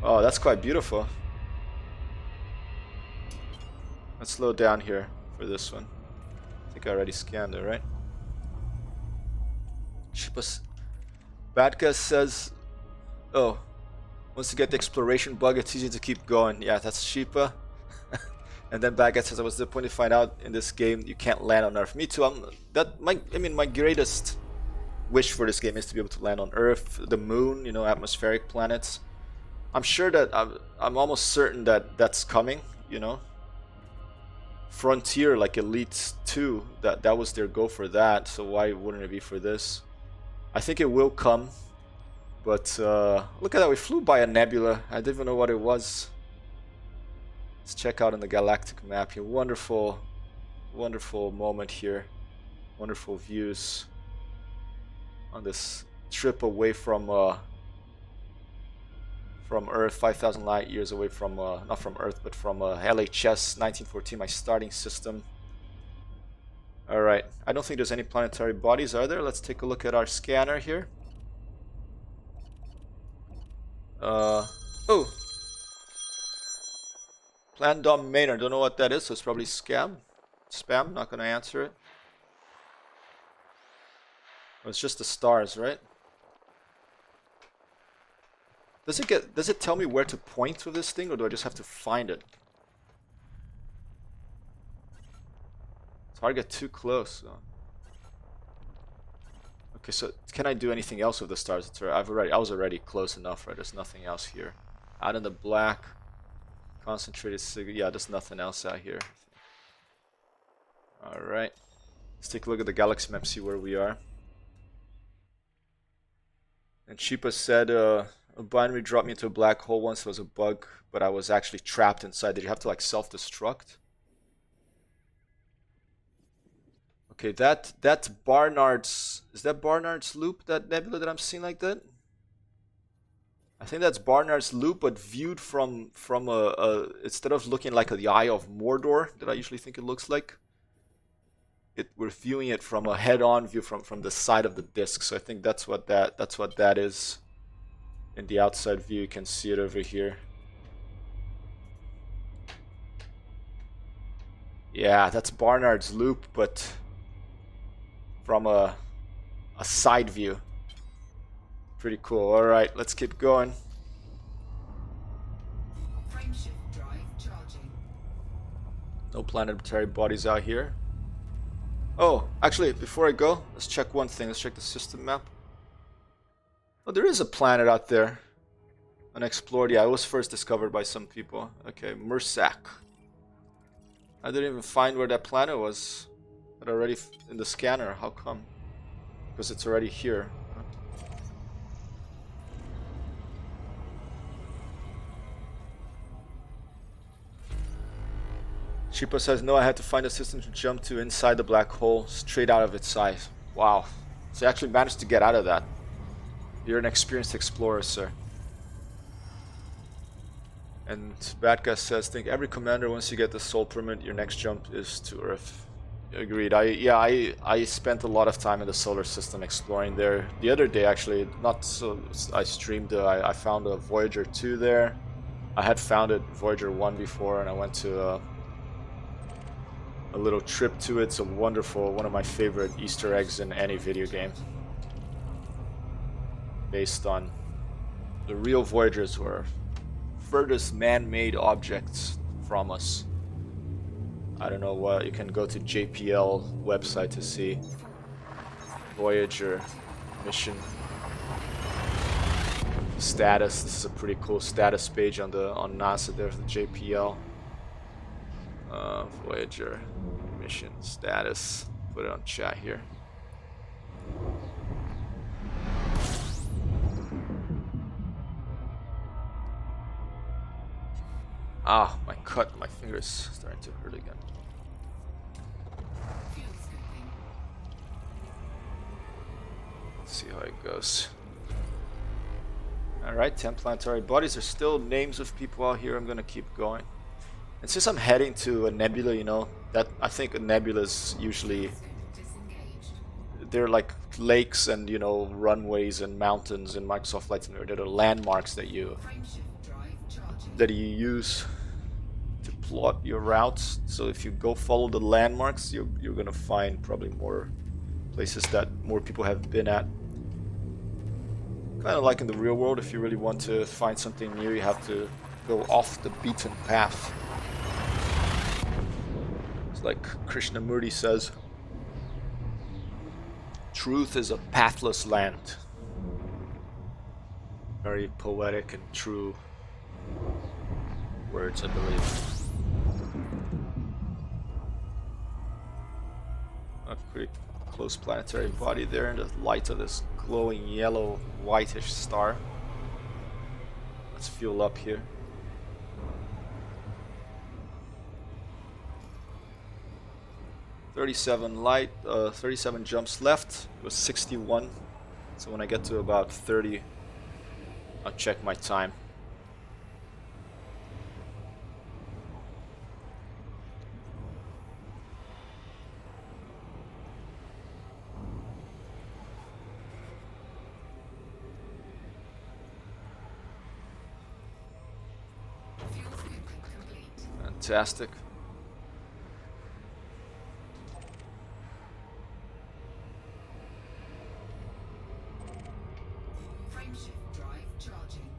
A: Oh, that's quite beautiful. Let's slow down here for this one. I think I already scanned it, right? Badka says, oh, once you get the exploration bug, it's easy to keep going. Yeah, that's Sheepa. And then Baguette says, I was disappointed to find out in this game you can't land on Earth. Me too. My greatest wish for this game is to be able to land on Earth, the Moon, you know, atmospheric planets. I'm sure that I'm almost certain that that's coming, you know. Frontier, like Elite 2, that was their goal for that. So why wouldn't it be for this? I think it will come. But look at that, we flew by a nebula. I didn't even know what it was. Let's check out on the galactic map here. Wonderful, wonderful moment here. Wonderful views on this trip away from Earth, 5,000 light years away from, not from Earth, but from LHS 1914, my starting system. Alright, I don't think there's any planetary bodies, are there? Let's take a look at our scanner here. Oh! Plan Dom Maynard, don't know what that is, so it's probably spam, not gonna answer it. Oh, it's just the stars, right? Does it tell me where to point with this thing, or do I just have to find it? Target too close. So. Okay, so can I do anything else with the stars? I was already close enough, right? There's nothing else here. Out in the black. Concentrated signal. Yeah, there's nothing else out here. Alright. Let's take a look at the galaxy map, see where we are. And Sheepa said, a binary dropped me into a black hole once. It was a bug, but I was actually trapped inside. Did you have to like self-destruct? Okay, that's Barnard's... Is that Barnard's loop, that nebula that I'm seeing like that? I think that's Barnard's loop, but viewed from instead of looking like the Eye of Mordor that I usually think it looks like, we're viewing it from a head-on view from the side of the disk. So I think that's what that is. In the outside view, you can see it over here. Yeah, that's Barnard's loop, but from a side view. Pretty cool. Alright, let's keep going.
B: Frameshift drive charging.
A: No planetary bodies out here. Oh, actually, before I go, let's check one thing. Let's check the system map. Oh, there is a planet out there. Unexplored. Yeah, it was first discovered by some people. Okay, Mursak. I didn't even find where that planet was. But already in the scanner. How come? Because it's already here. Sheepa says, no, I had to find a system to jump to inside the black hole, straight out of its size. Wow. So you actually managed to get out of that. You're an experienced explorer, sir. And Bad Guy says, think every commander, once you get the soul permit, your next jump is to Earth. Agreed. I spent a lot of time in the solar system exploring there. The other day, actually, not so. I streamed. I found a Voyager 2 there. I had found it Voyager 1 before, and I went to a little trip to it. It's a wonderful, one of my favorite Easter eggs in any video game. Based on the real Voyagers were furthest man-made objects from us. I don't know what, you can go to JPL website to see Voyager mission status. This is a pretty cool status page on NASA. There's the JPL Voyager mission status. Put it on chat here. Ah, my cut, my fingers starting to hurt again. Let's see how it goes. Alright, 10 planetary bodies. There's still names of people out here. I'm gonna keep going. And since I'm heading to a nebula, you know, that I think a nebula is usually, they're like lakes and, you know, runways and mountains in Microsoft Flight Simulator. They're landmarks that you use to plot your routes. So if you go follow the landmarks, you're gonna find probably more places that more people have been at. Kind of like in the real world, if you really want to find something new, you have to go off the beaten path. It's like Krishnamurti says, truth is a pathless land. Very poetic and true words, I believe. A pretty close planetary body there in the light of this glowing yellow whitish star. Let's fuel up here. light, 37 jumps left. It was 61. So when I get to about 30, I'll check my time. Fantastic.
B: Frameshift drive charging.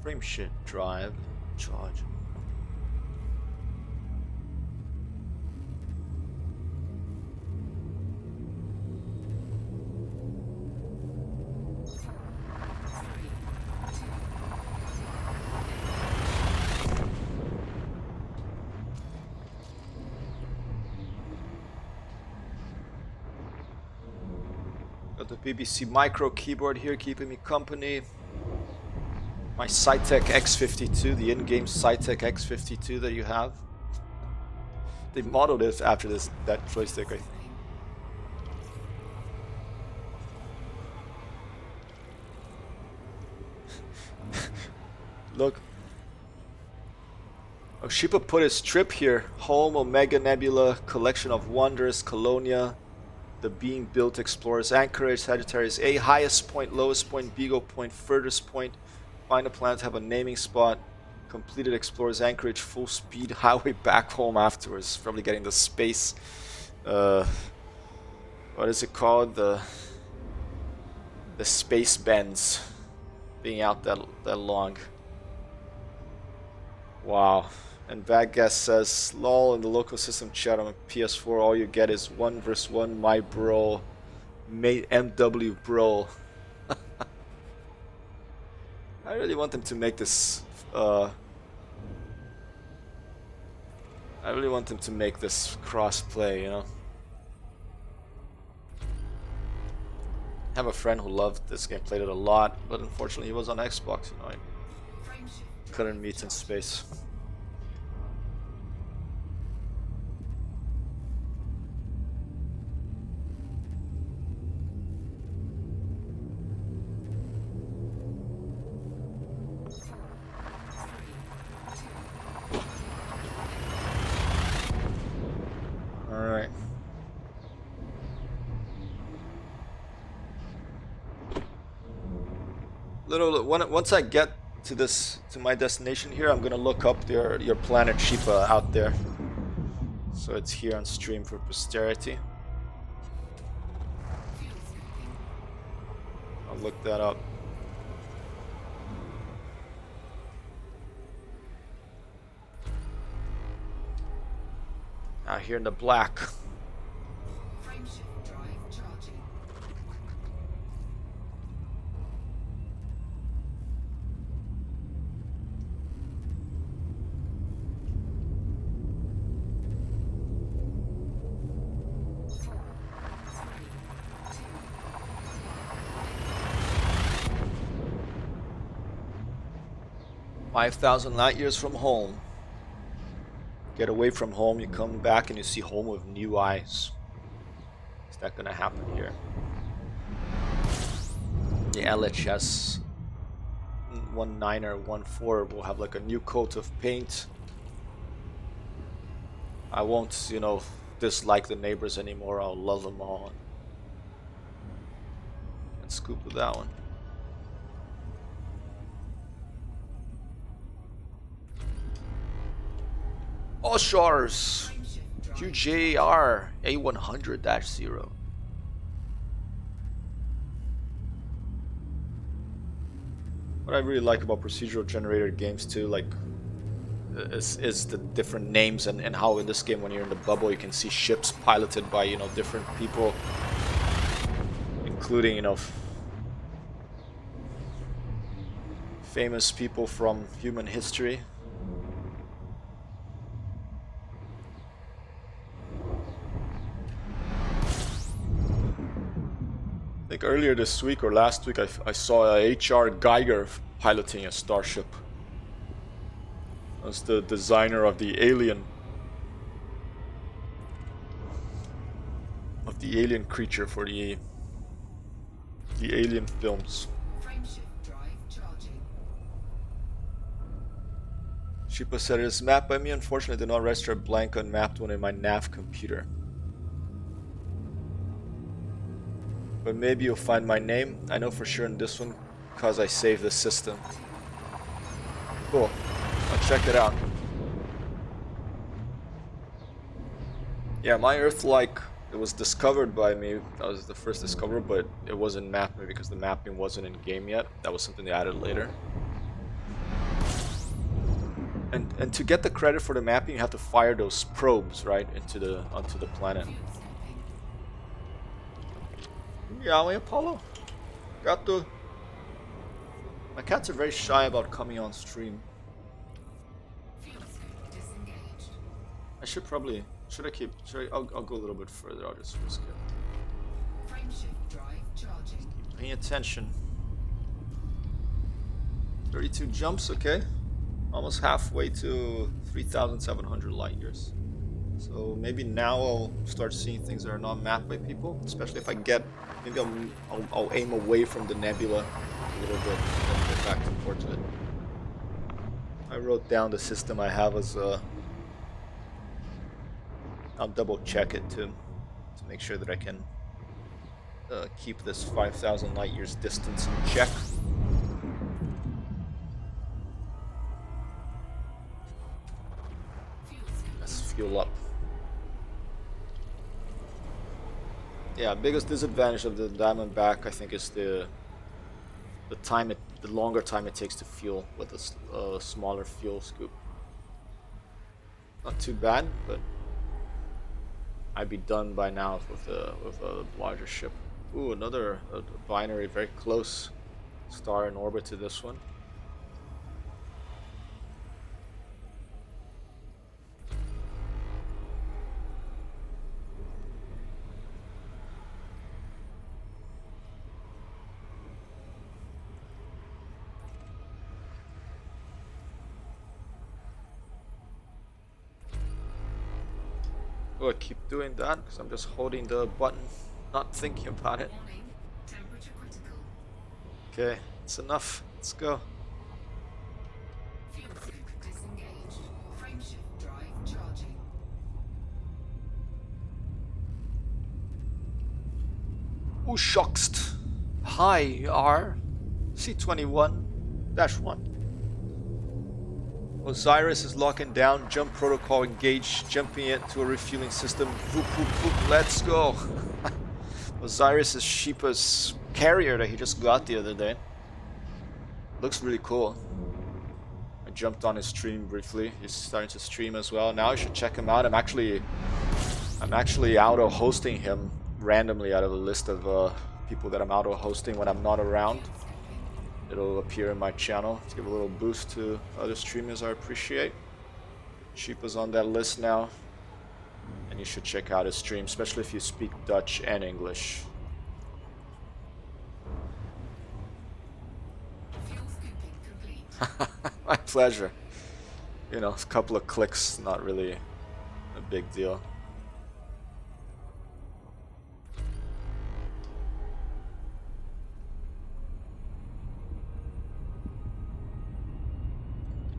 A: Frameshift drive charging. Got the BBC Micro keyboard here keeping me company. My Cytec X52, the in-game Cytec X52 that you have. They modeled it after that joystick, I think. Look. Oh, Sheepa put his trip here. Home, Omega Nebula, Collection of Wonders, Colonia, the being built Explorers, Anchorage, Sagittarius A, highest point, lowest point, Beagle point, furthest point, find a planet, have a naming spot, completed Explorers, Anchorage, full speed, highway back home afterwards, probably getting the space, what is it called, the space bends, being out that long. Wow. And Bad Guess says, lol, in the local system chat on PS4, all you get is 1 vs 1, my bro, mate MW bro. I really want them to make this. I really want them to make this cross-play, you know. I have a friend who loved this game, played it a lot, but unfortunately he was on Xbox, you know. I couldn't meet in space. Alright. Once I get to my destination here, I'm gonna look up your planet Sheepa out there. So it's here on stream for posterity. I'll look that up. Out here in the black.
B: Frameshift drive charging.
A: Five 5,000 light years from home. Get away from home, you come back and you see home with new eyes. Is that gonna happen here? The LHS 19 or 14 will have like a new coat of paint. I won't, you know, dislike the neighbors anymore. I'll love them all. And scoop with that one. Oshars QJR A100-0. What I really like about procedural generated games too, like, is the different names and how in this game when you're in the bubble you can see ships piloted by, you know, different people, including, you know, famous people from human history. I think earlier this week or last week I saw H.R. Geiger piloting a starship. That's the designer of the Alien creature for the Alien films.
B: Frameshift drive charging.
A: Sheepa said it is mapped by me. Unfortunately, I did not register a blank unmapped one in my nav computer. But maybe you'll find my name. I know for sure in this one because I saved the system. Cool. I'll check it out. Yeah, my Earth-like, it was discovered by me. That was the first discoverer, but it wasn't mapped me because the mapping wasn't in game yet. That was something they added later. And to get the credit for the mapping, you have to fire those probes right onto the planet. Yeah, Apollo. Got my cats are very shy about coming on stream. I should probably I'll go a little bit further. I'll just risk it.
B: Frameshift drive charging.
A: Paying attention. 32 jumps, okay. Almost halfway to 3,700 light years. So maybe now I'll start seeing things that are not mapped by people, especially if I get, maybe I'll aim away from the nebula a little bit and go back towards it. I wrote down the system I have as I'll double check it to make sure that I can keep this 5,000 light years distance in check. Let's fuel up. Yeah, biggest disadvantage of the Diamondback I think is the longer time it takes to fuel with a smaller fuel scoop. Not too bad, but I'd be done by now with a larger ship. Ooh, another binary, very close star in orbit to this one. Oh, I keep doing that because I'm just holding the button, not thinking about it.
B: Warning. Temperature critical.
A: Okay, it's enough. Let's go.
B: Fuel scoop disengaged. Frameshift drive charging.
A: Ushoxt. Hi, R. C21-1. Osiris is locking down. Jump protocol engaged. Jumping it to a refueling system. Voop, voop, voop. Let's go. Osiris is Sheepa's carrier that he just got the other day. Looks really cool. I jumped on his stream briefly. He's starting to stream as well. Now I should check him out. I'm actually auto-hosting him randomly out of a list of people that I'm auto-hosting when I'm not around. It'll appear in my channel to give a little boost to other streamers I appreciate. Sheepa's on that list now, and you should check out his stream, especially if you speak Dutch and English.
B: Fuel scooping complete.
A: My pleasure. You know, a couple of clicks, not really a big deal.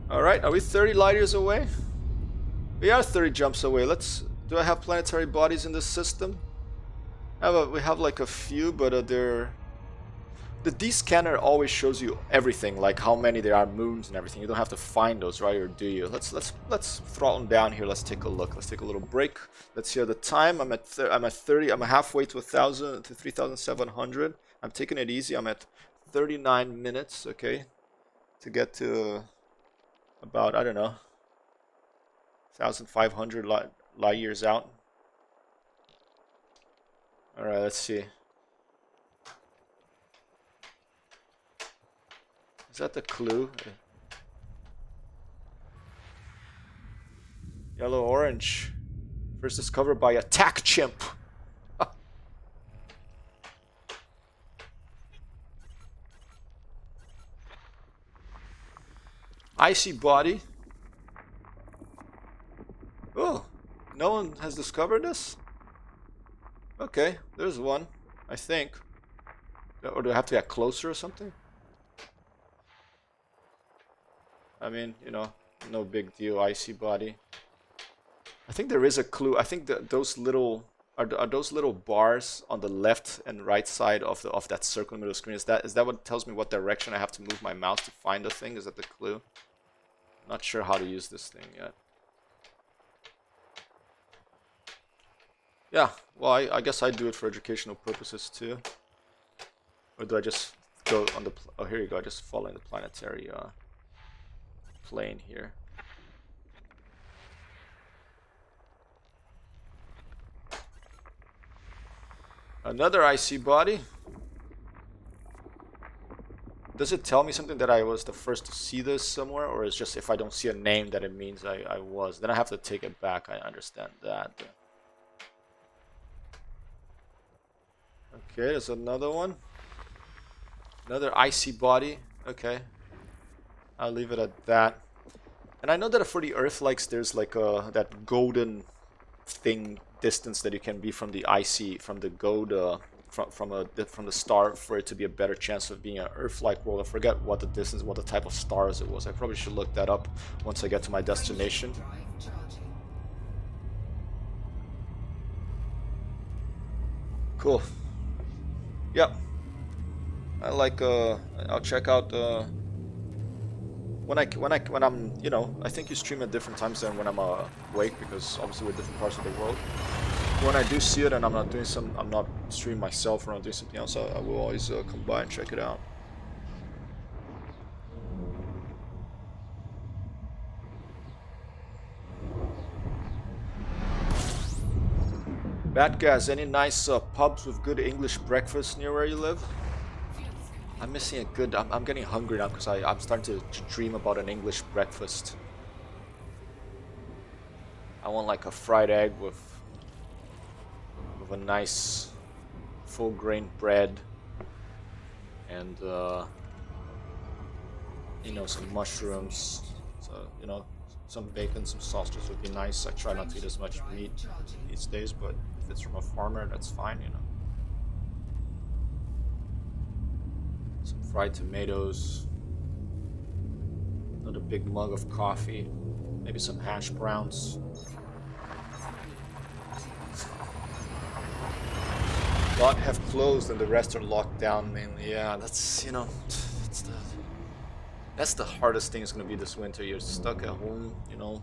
A: Alright, are we 30 light years away? We are 30 jumps away. Do I have planetary bodies in this system? We have like a few, but they're... The D-scanner always shows you everything, like how many there are moons and everything. You don't have to find those, right? Or do you? Let's throttle down here. Let's take a look. Let's take a little break. Let's see the time. I'm at 30. I'm halfway to 3,700. I'm taking it easy. I'm at 39 minutes. Okay, to get to about, I don't know, 1,500 light years out. All right, let's see. Is that the clue? Yellow orange. First discovered by attack chimp. Icy body. Oh, no one has discovered this? Okay, there's one, I think. Or do I have to get closer or something? I mean, you know, no big deal, icy body. I think there is a clue. I think that those little are those little bars on the left and right side of that circle in the middle of the screen. Is that what tells me what direction I have to move my mouse to find the thing? Is that the clue? Not sure how to use this thing yet. Yeah, well, I guess I do it for educational purposes too. Or do I just go on the... Oh, here you go. I just follow in the planetary plane here. Another icy body. Does it tell me something that I was the first to see this somewhere, or is just if I don't see a name that it means I was? Then I have to take it back. I understand that. Okay, there's another one. Another icy body. Okay. I'll leave it at that. And I know that for the Earth-likes, there's like that golden thing distance that you can be from the icy, from the gold, from the star, for it to be a better chance of being an Earth-like world. I forget what the distance, what the type of stars it was. I probably should look that up once I get to my destination.
B: Drive charging.
A: Cool. Yep. I like. I'll check out. When I'm, you know, I think you stream at different times than when I'm awake, because obviously we're different parts of the world. When I do see it and I'm not streaming myself or I'm doing something else, I will always come by and check it out. Bad guys, any nice pubs with good English breakfast near where you live? I'm missing a good... I'm getting hungry now because I'm starting to dream about an English breakfast. I want like a fried egg with a nice full grain bread and you know, some mushrooms. So, you know, Some bacon, some sausages would be nice. I try not to eat as much meat these days, but if it's from a farmer, that's fine, you know. Some fried tomatoes. Another big mug of coffee. Maybe some hash browns. A lot have closed and the rest are locked down mainly. Yeah, that's, you know, that's the hardest thing is going to be this winter. You're stuck at home, you know.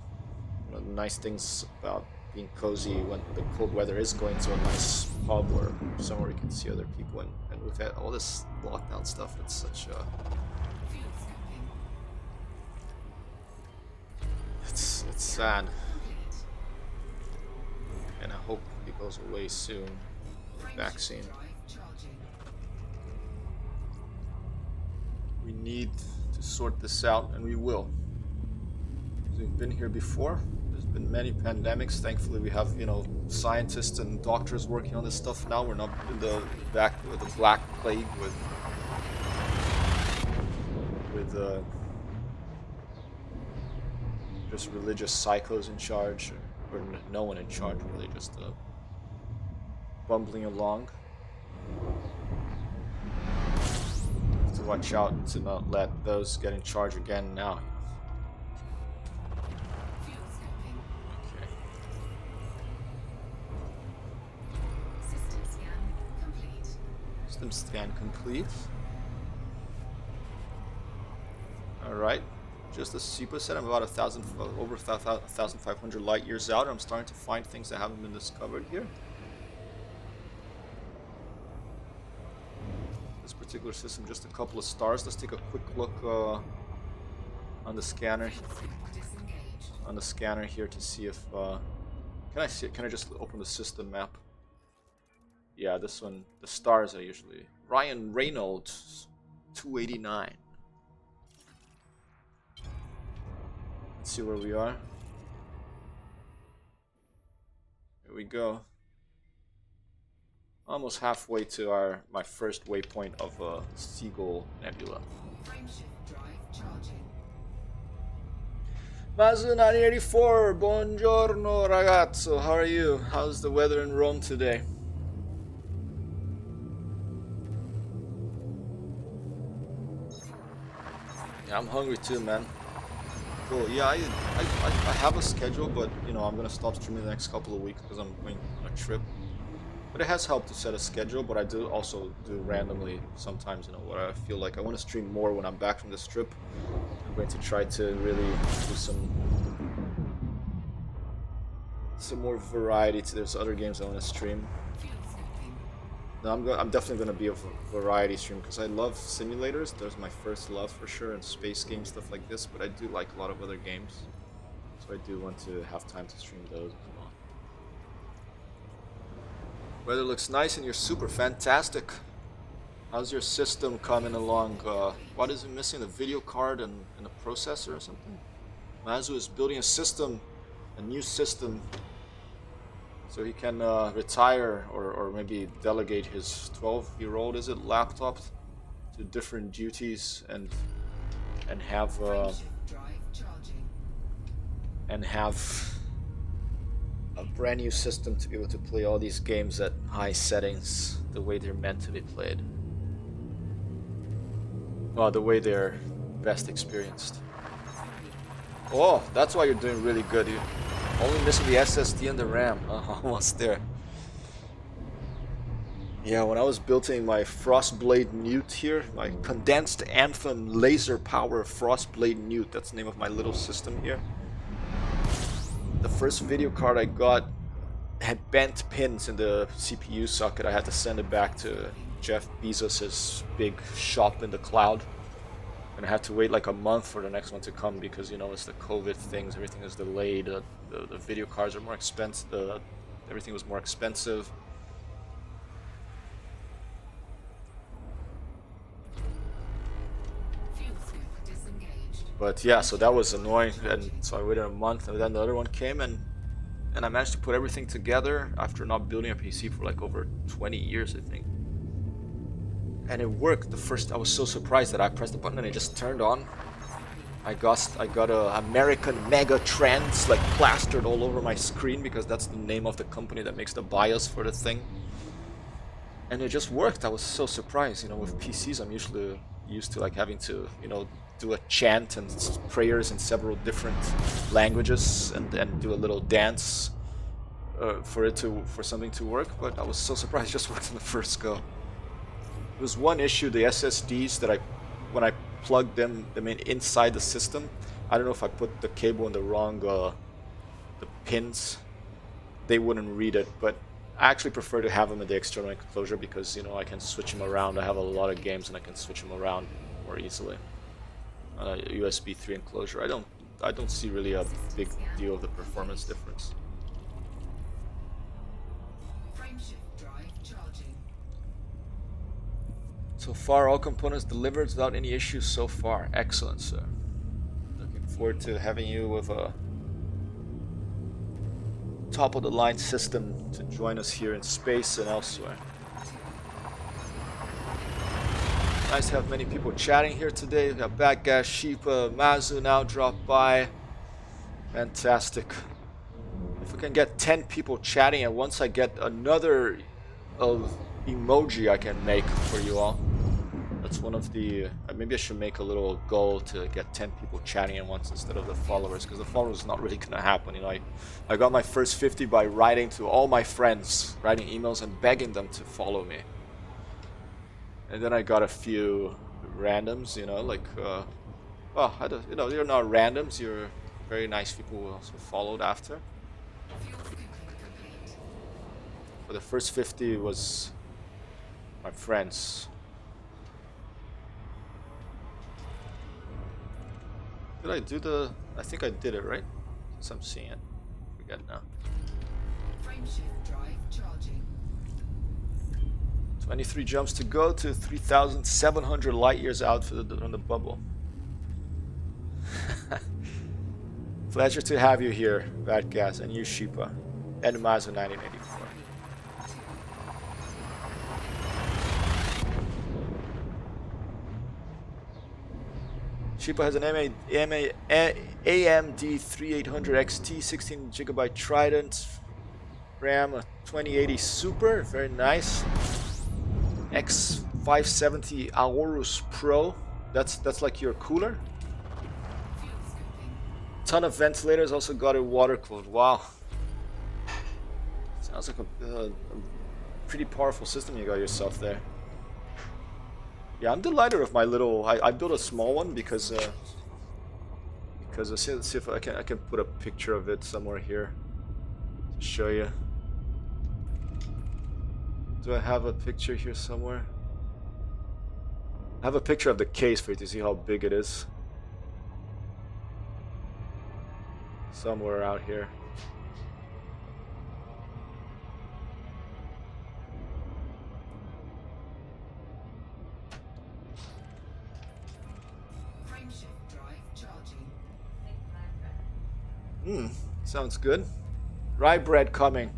A: One of the nice things about being cozy when the cold weather is going to a nice pub or somewhere you can see other people. And we've had all this lockdown stuff. It's such a... It's sad. And I hope it goes away soon. Vaccine. We need to sort this out, and we will. We've been here before. There's been many pandemics. Thankfully, we have, you know, scientists and doctors working on this stuff now. We're not in the back with the Black Plague with just religious psychos in charge, or no one in charge really, just bumbling along. Have to watch out to not let those get in charge again now. Okay. System scan complete. Alright. Just as Sipa said, I'm about over 1,500 light years out. I'm starting to find things that haven't been discovered here. This particular system, just a couple of stars. Let's take a quick look on the scanner. On the scanner here to see if can I see it? Can I just open the system map? Yeah, this one. The stars are usually Ryan Reynolds, 289. Let's see where we are. Here we go. Almost halfway to my first waypoint of Seagull Nebula. Mazu984, buongiorno ragazzo. How are you? How's the weather in Rome today? Yeah, I'm hungry too, man. Cool. Yeah, I have a schedule, but you know I'm gonna stop streaming the next couple of weeks because I'm going on a trip. But it has helped to set a schedule. But I do also do randomly sometimes. You know, what I feel like I want to stream more when I'm back from this trip. I'm going to try to really do some more variety to those other games I want to stream. No, I'm definitely going to be a variety stream because I love simulators. There's my first love for sure, and space games, stuff like this. But I do like a lot of other games, so I do want to have time to stream those as well. Weather looks nice, and you're super fantastic. How's your system coming along? What is it missing? The video card and the processor or something? Mazu is building a system, a new system, so he can retire or maybe delegate his 12-year-old, is it, laptop to different duties and have a brand new system to be able to play all these games at high settings the way they're meant to be played. Well, the way they're best experienced. Oh, that's why you're doing really good. You're only missing the SSD and the RAM. Almost there. Yeah, when I was building my Frostblade Newt here, my condensed Anthem laser power Frostblade Newt, that's the name of my little system here. The first video card I got had bent pins in the CPU socket. I had to send it back to Jeff Bezos's big shop in the cloud. And I had to wait like a month for the next one to come because, you know, it's the COVID things, everything is delayed, the video cards are more expensive, everything was more expensive. But yeah, so that was annoying, and so I waited a month, and then the other one came, and I managed to put everything together after not building a PC for like over 20 years, I think. And it worked. I was so surprised that I pressed the button and it just turned on. I got a American Mega Trends like plastered all over my screen because that's the name of the company that makes the BIOS for the thing. And it just worked. I was so surprised. You know, with PCs, I'm usually used to like having to, you know, do a chant and prayers in several different languages and do a little dance for something to work. But I was so surprised it just worked in the first go. There was one issue: the SSDs that when I plugged them in inside the system, I don't know if I put the cable in the wrong the pins, they wouldn't read it. But I actually prefer to have them in the external enclosure because, you know, I can switch them around. I have a lot of games and I can switch them around more easily on a USB 3 enclosure. I don't see really a big deal of the performance difference.
B: Frameshift drive charging.
A: So far, all components delivered without any issues so far. Excellent, sir. Looking forward to having you with a top of the line system to join us here in space and elsewhere. Nice to have many people chatting here today. We got Batgas, Sheepa, Mazu now dropped by. Fantastic. If we can get 10 people chatting, and once I get another emoji I can make for you all. That's one of the... maybe I should make a little goal to get 10 people chatting at once instead of the followers, because the followers is not really going to happen. You know, I got my first 50 by writing to all my friends, writing emails and begging them to follow me. And then I got a few randoms, you know, like... well, you know, you're not randoms, you're very nice people who also followed after. But the first 50 was my friends. Did I do the... I think I did it, right? Since I'm seeing it. I forget now.
B: Frameshift drive charging.
A: 23 jumps to go to 3,700 light years out on the bubble. Pleasure to have you here, Batgas, and you, Sheepa, and Mazu 1984. Sheepa has an AMD 3800 XT, 16GB Trident, RAM, a 2080 Super, very nice. X570 Aorus Pro, that's like your cooler. Ton of ventilators, also got it water cooled. Wow, sounds like a pretty powerful system you got yourself there. Yeah, I'm delighted with my little... I built a small one because let's see if I can put a picture of it somewhere here to show you. Do I have a picture here somewhere? I have a picture of the case for you to see how big it is. Somewhere out here. Sounds good. Rye bread coming.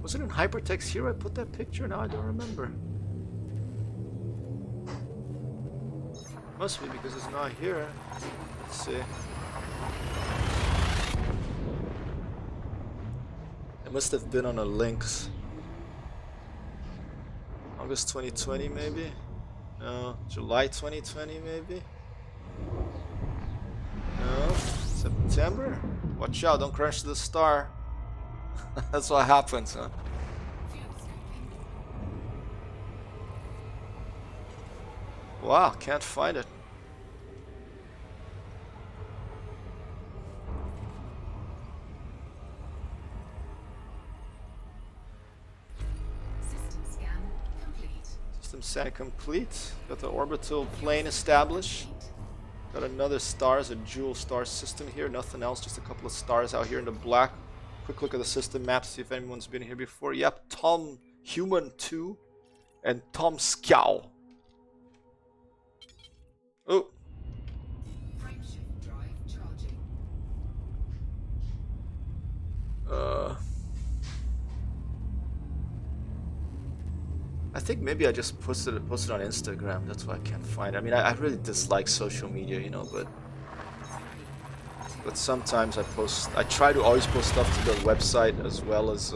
A: Was it in hypertext here I put that picture? Now I don't remember. Must be because it's not here. Let's see. It must have been on the links. August 2020 maybe? No, July 2020 maybe? No, September? Watch out, don't crash the star. That's what happens, huh? Wow, can't find it.
B: System scan complete.
A: System scan complete. Got the orbital plane established. Got another stars, a dual star system here. Nothing else, just a couple of stars out here in the black. Quick look at the system map to see if anyone's been here before. Yep, Tom Human 2 and Tom Scow. Oh.
B: Frameshift drive charging.
A: I think maybe I just posted it on Instagram. That's why I can't find it. I mean, I really dislike social media, you know, but sometimes I post. I try to always post stuff to the website as well as.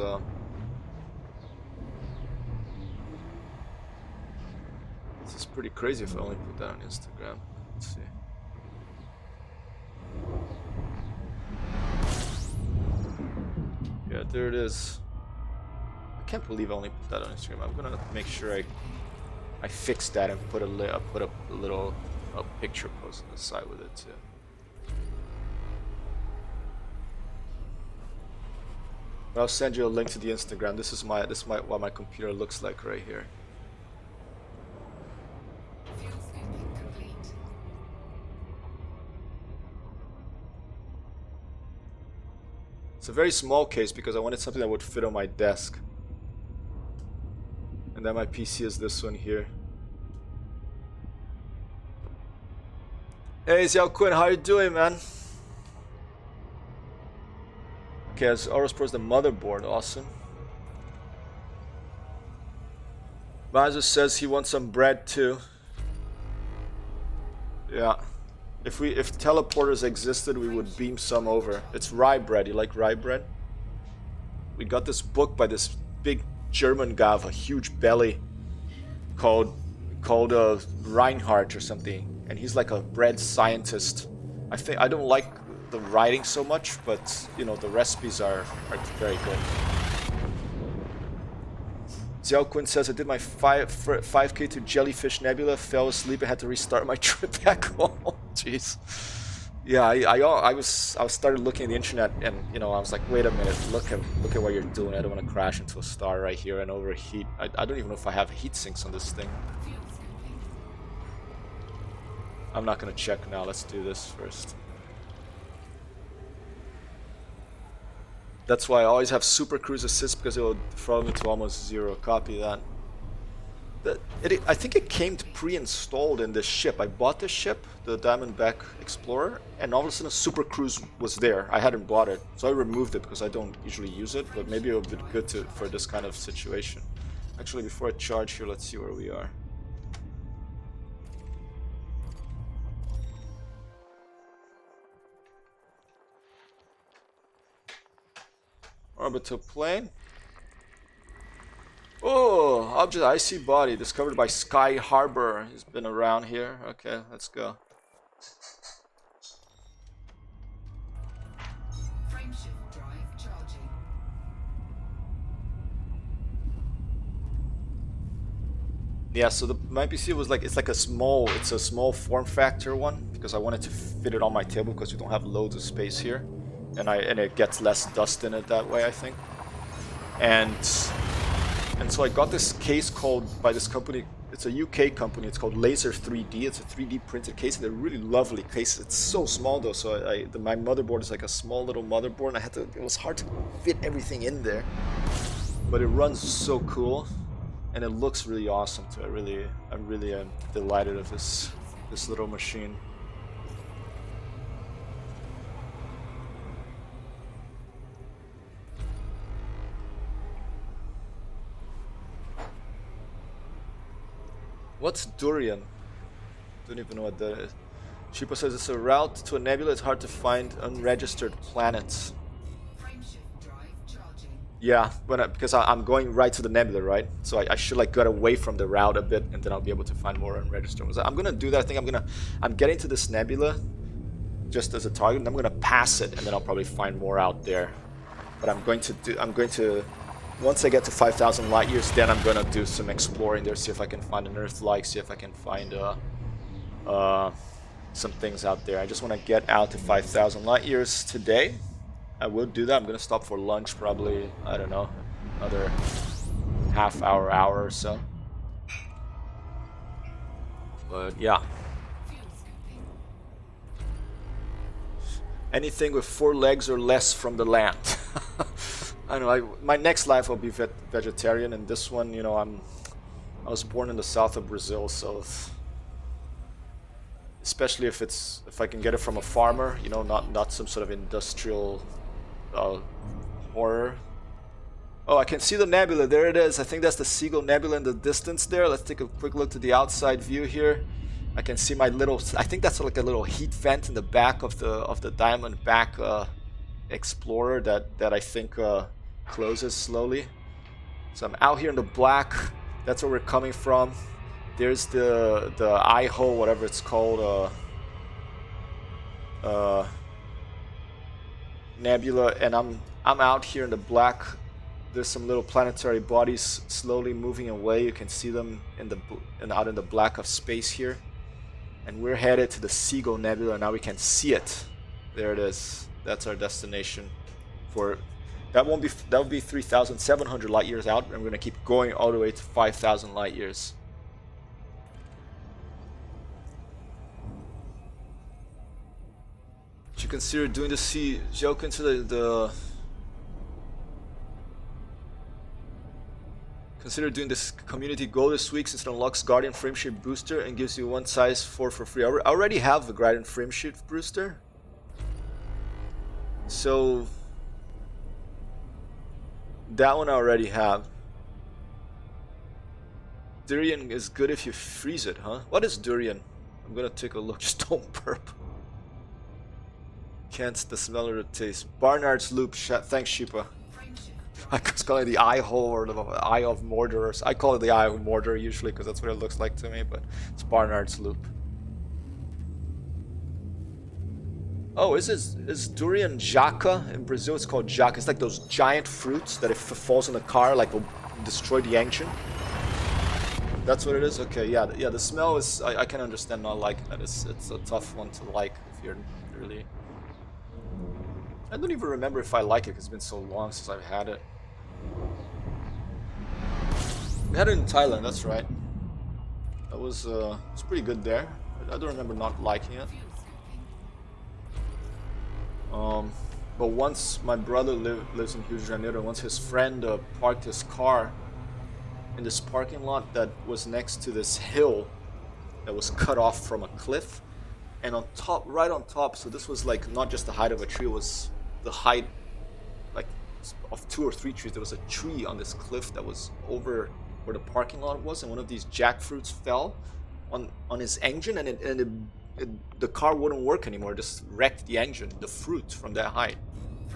A: This is pretty crazy if I only put that on Instagram. Let's see. Yeah, there it is. I can't believe I only put that on Instagram. I'm gonna make sure I fix that and put put up a little picture post on the side with it too. But I'll send you a link to the Instagram. This is what my computer looks like right here.
B: Fuel scooping complete.
A: It's a very small case because I wanted something that would fit on my desk. And then my PC is this one here. Hey, Xiao Quinn, how you doing, man? Okay, as Aurospor's the motherboard, awesome. Bazo says he wants some bread too. Yeah. If teleporters existed, we would beam some over. It's rye bread. You like rye bread? We got this book by this big German guy with a huge belly called Reinhardt or something, and he's like a bread scientist. I don't like the writing so much, but you know the recipes are very good. Xiao Quinn says I did my 5K to Jellyfish Nebula, fell asleep, and had to restart my trip back home. Jeez. Yeah, I started looking at the internet, and you know I was like, wait a minute, look at what you're doing. I don't want to crash into a star right here and overheat. I don't even know if I have heat sinks on this thing. I'm not gonna check now. Let's do this first. That's why I always have Super Cruise Assist, because it will throttle me to almost zero. Copy that. I think it came pre-installed in this ship. I bought this ship, the Diamondback Explorer, and all of a sudden Super Cruise was there. I hadn't bought it, so I removed it because I don't usually use it, but maybe it would be good for this kind of situation. Actually, before I charge here, let's see where we are. Orbital plane. Oh, object icy body discovered by Sky Harbor. He's been around here. Okay, let's go.
B: Frameshift drive charging.
A: Yeah, so my PC was like, it's a small form factor one, because I wanted to fit it on my table because we don't have loads of space here, and it gets less dust in it that way, I think. And so I got this case by this company. It's a UK company. It's called Laser 3D. It's a 3D printed case. They're really lovely case. It's so small though. So my motherboard is like a small little motherboard, and it was hard to fit everything in there. But it runs so cool, and it looks really awesome too. I really am delighted of this little machine. What's durian? Don't even know what that is. Shipa says it's a route to a nebula. It's hard to find unregistered planets.
B: Frameshift drive charging.
A: Yeah, because I'm going right to the nebula, right? So I should like get away from the route a bit, and then I'll be able to find more unregistered ones. I'm gonna do that. I think I'm getting to this nebula just as a target, and I'm gonna pass it, and then I'll probably find more out there. But I'm going to once I get to 5,000 light years, then I'm gonna do some exploring there, see if I can find an Earth-like, see if I can find some things out there. I just want to get out to 5,000 light years today. I will do that. I'm gonna stop for lunch, probably, I don't know, another hour or so. But yeah. Anything with 4 legs or less from the land. I know. My next life will be vegetarian, and this one, you know, I was born in the south of Brazil, so especially if I can get it from a farmer, you know, not some sort of industrial horror. Oh, I can see the nebula. There it is. I think that's the Seagull Nebula in the distance there. Let's take a quick look to the outside view here. I can see my little. I think that's like a little heat vent in the back of the Diamondback Explorer that I think closes slowly. So I'm out here in the black. That's where we're coming from. There's the eye hole, whatever it's called, nebula, and I'm out here in the black. There's some little planetary bodies slowly moving away. You can see them out in the black of space here. And we're headed to the Seagull Nebula. Now we can see it. There it is. That's our destination. That would be 3,700 light years out, and we're gonna keep going all the way to 5,000 light years. Should you consider doing the sea joke into the Consider doing this community goal this week since it unlocks Guardian Frameshift Booster and gives you one size 4 for free. I already have the Guardian Frameshift Booster. So that one I already have. Durian is good if you freeze it, huh? What is durian? I'm gonna take a look. Just don't burp. Can't the smell or the taste. Barnard's Loop. Thanks, Sheepa. I was calling it the eye hole or the eye of Mordor. I call it the eye of Mordor usually because that's what it looks like to me, but it's Barnard's Loop. Oh, is durian jaca? In Brazil it's called jaca. It's like those giant fruits that if it falls in the car, like will destroy the engine. That's what it is? Okay, yeah, the smell is, I can understand not liking that. It's a tough one to like if you're really... I don't even remember if I like it because it's been so long since I've had it. We had it in Thailand, that's right. That was it's pretty good there. I don't remember not liking it. But once my brother lives in Rio de Janeiro, once his friend parked his car in this parking lot that was next to this hill that was cut off from a cliff, and on top, right on top, so this was like not just the height of a tree, it was the height like of 2 or 3 trees. There was a tree on this cliff that was over where the parking lot was, and one of these jackfruits fell on his engine, and the car wouldn't work anymore. It just wrecked the engine, the fruit from that height.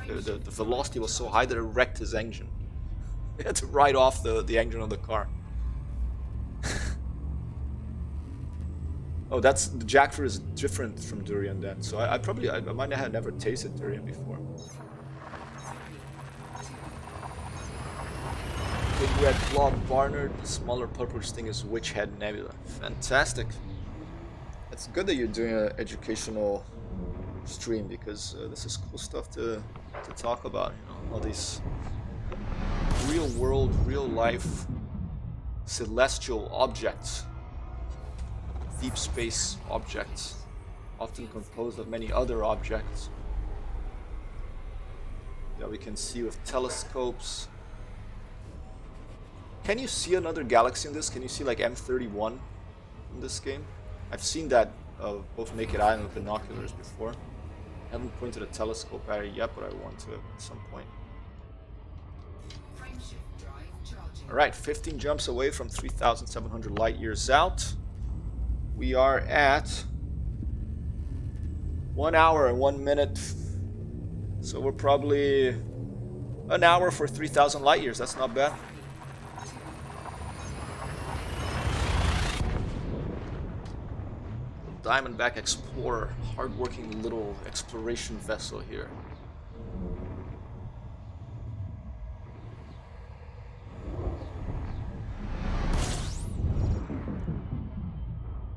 A: The velocity was so high that it wrecked his engine. He had to ride off the engine of the car. Oh, the jackfruit is different from durian then. So I might have never tasted durian before. Big red blob Barnard, the smaller purplish thing is Witchhead Nebula. Fantastic. It's good that you're doing an educational stream because this is cool stuff to talk about. You know, all these real world, real life celestial objects. Deep space objects, often composed of many other objects that we can see with telescopes. Can you see another galaxy in this? Can you see like M31 in this game? I've seen that both naked eye and with binoculars before. I haven't pointed a telescope at it yet, but I want to at some point. Alright, 15 jumps away from 3,700 light years out. We are at 1 hour and 1 minute. So we're probably an hour for 3,000 light years. That's not bad. Diamondback Explorer, hard-working little exploration vessel here.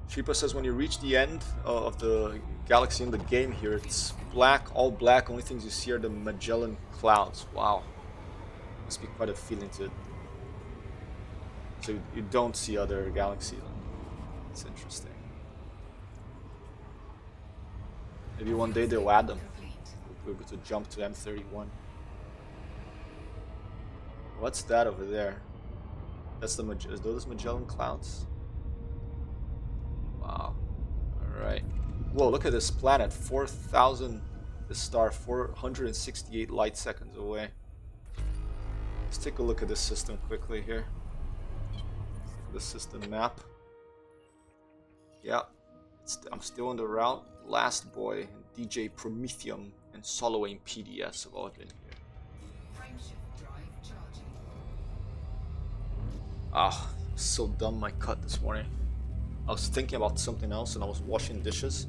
A: Sheepa says when you reach the end of the galaxy in the game here, it's black, all black, only things you see are the Magellan clouds. Wow. Must be quite a feeling to it. So you don't see other galaxies. It's interesting. Maybe one day they'll add them. We'll be able to jump to M31. What's that over there? That's is those Magellan clouds? Wow. Alright. Whoa, look at this planet. 4,000, this star, 468 light seconds away. Let's take a look at this system quickly here. The system map. Yeah, I'm still on the route. Last Boy, DJ Prometheum, and Soloing PDS have all been here.
B: Frameshift drive charging.
A: Ah, so dumb my cut this morning. I was thinking about something else and I was washing dishes.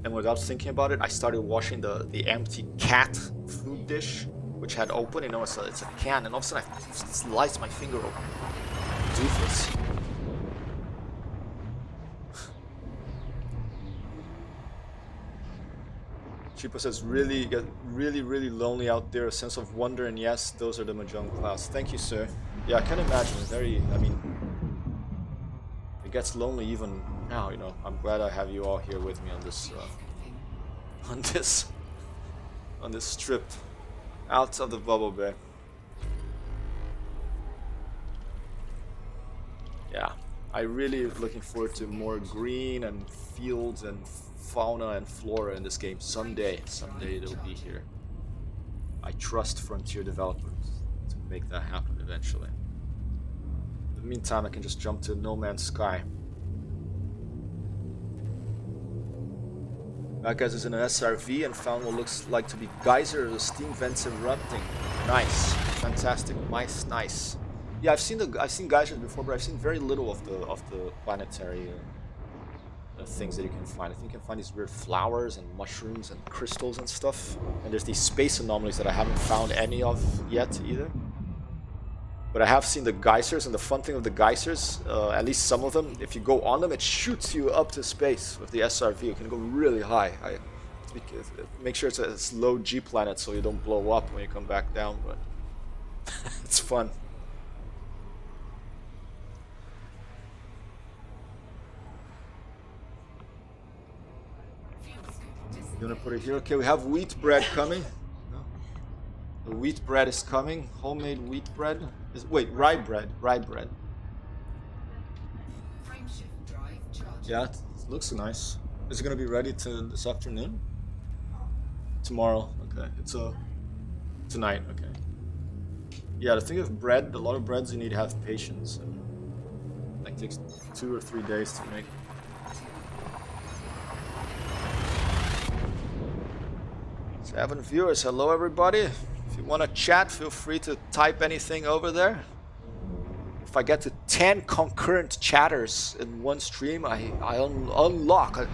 A: And without thinking about it, I started washing the empty cat food dish, which had open. You know, it's a can, and all of a sudden I sliced my finger open. Doofus. Chipo says, really lonely out there, a sense of wonder, and yes, those are the Mahjong clouds. Thank you, sir. Yeah, I can imagine. I mean, it gets lonely even now, you know. I'm glad I have you all here with me on this, on this trip out of the bubble bay. Yeah, I really looking forward to more green and fields and fauna and flora in this game. Someday they'll be here. I trust Frontier developers to make that happen eventually. In the meantime, I can just jump to No Man's Sky. That guys is in an SRV and found what looks like to be geysers or steam vents erupting. Nice, fantastic, nice. Yeah, I've seen geysers before, but I've seen very little of the planetary things that you can find. I think you can find these weird flowers and mushrooms and crystals and stuff. And there's these space anomalies that I haven't found any of yet either. But I have seen the geysers, and the fun thing of the geysers, at least some of them, if you go on them, it shoots you up to space with the SRV. You can go really high. Make sure it's low G planet so you don't blow up when you come back down, but it's fun. You wanna put it here? Okay, we have wheat bread coming. No. The wheat bread is coming. Homemade wheat bread. Rye bread.
B: Frameshift drive charging.
A: Yeah, it looks nice. Is it gonna be ready this afternoon? Tomorrow. Okay. It's tonight. Okay. Yeah, the thing of bread, a lot of breads you need to have patience. Like takes 2 or 3 days to make. 7 viewers, hello everybody. If you want to chat, feel free to type anything over there. If I get to 10 concurrent chatters in one stream, I unlock. I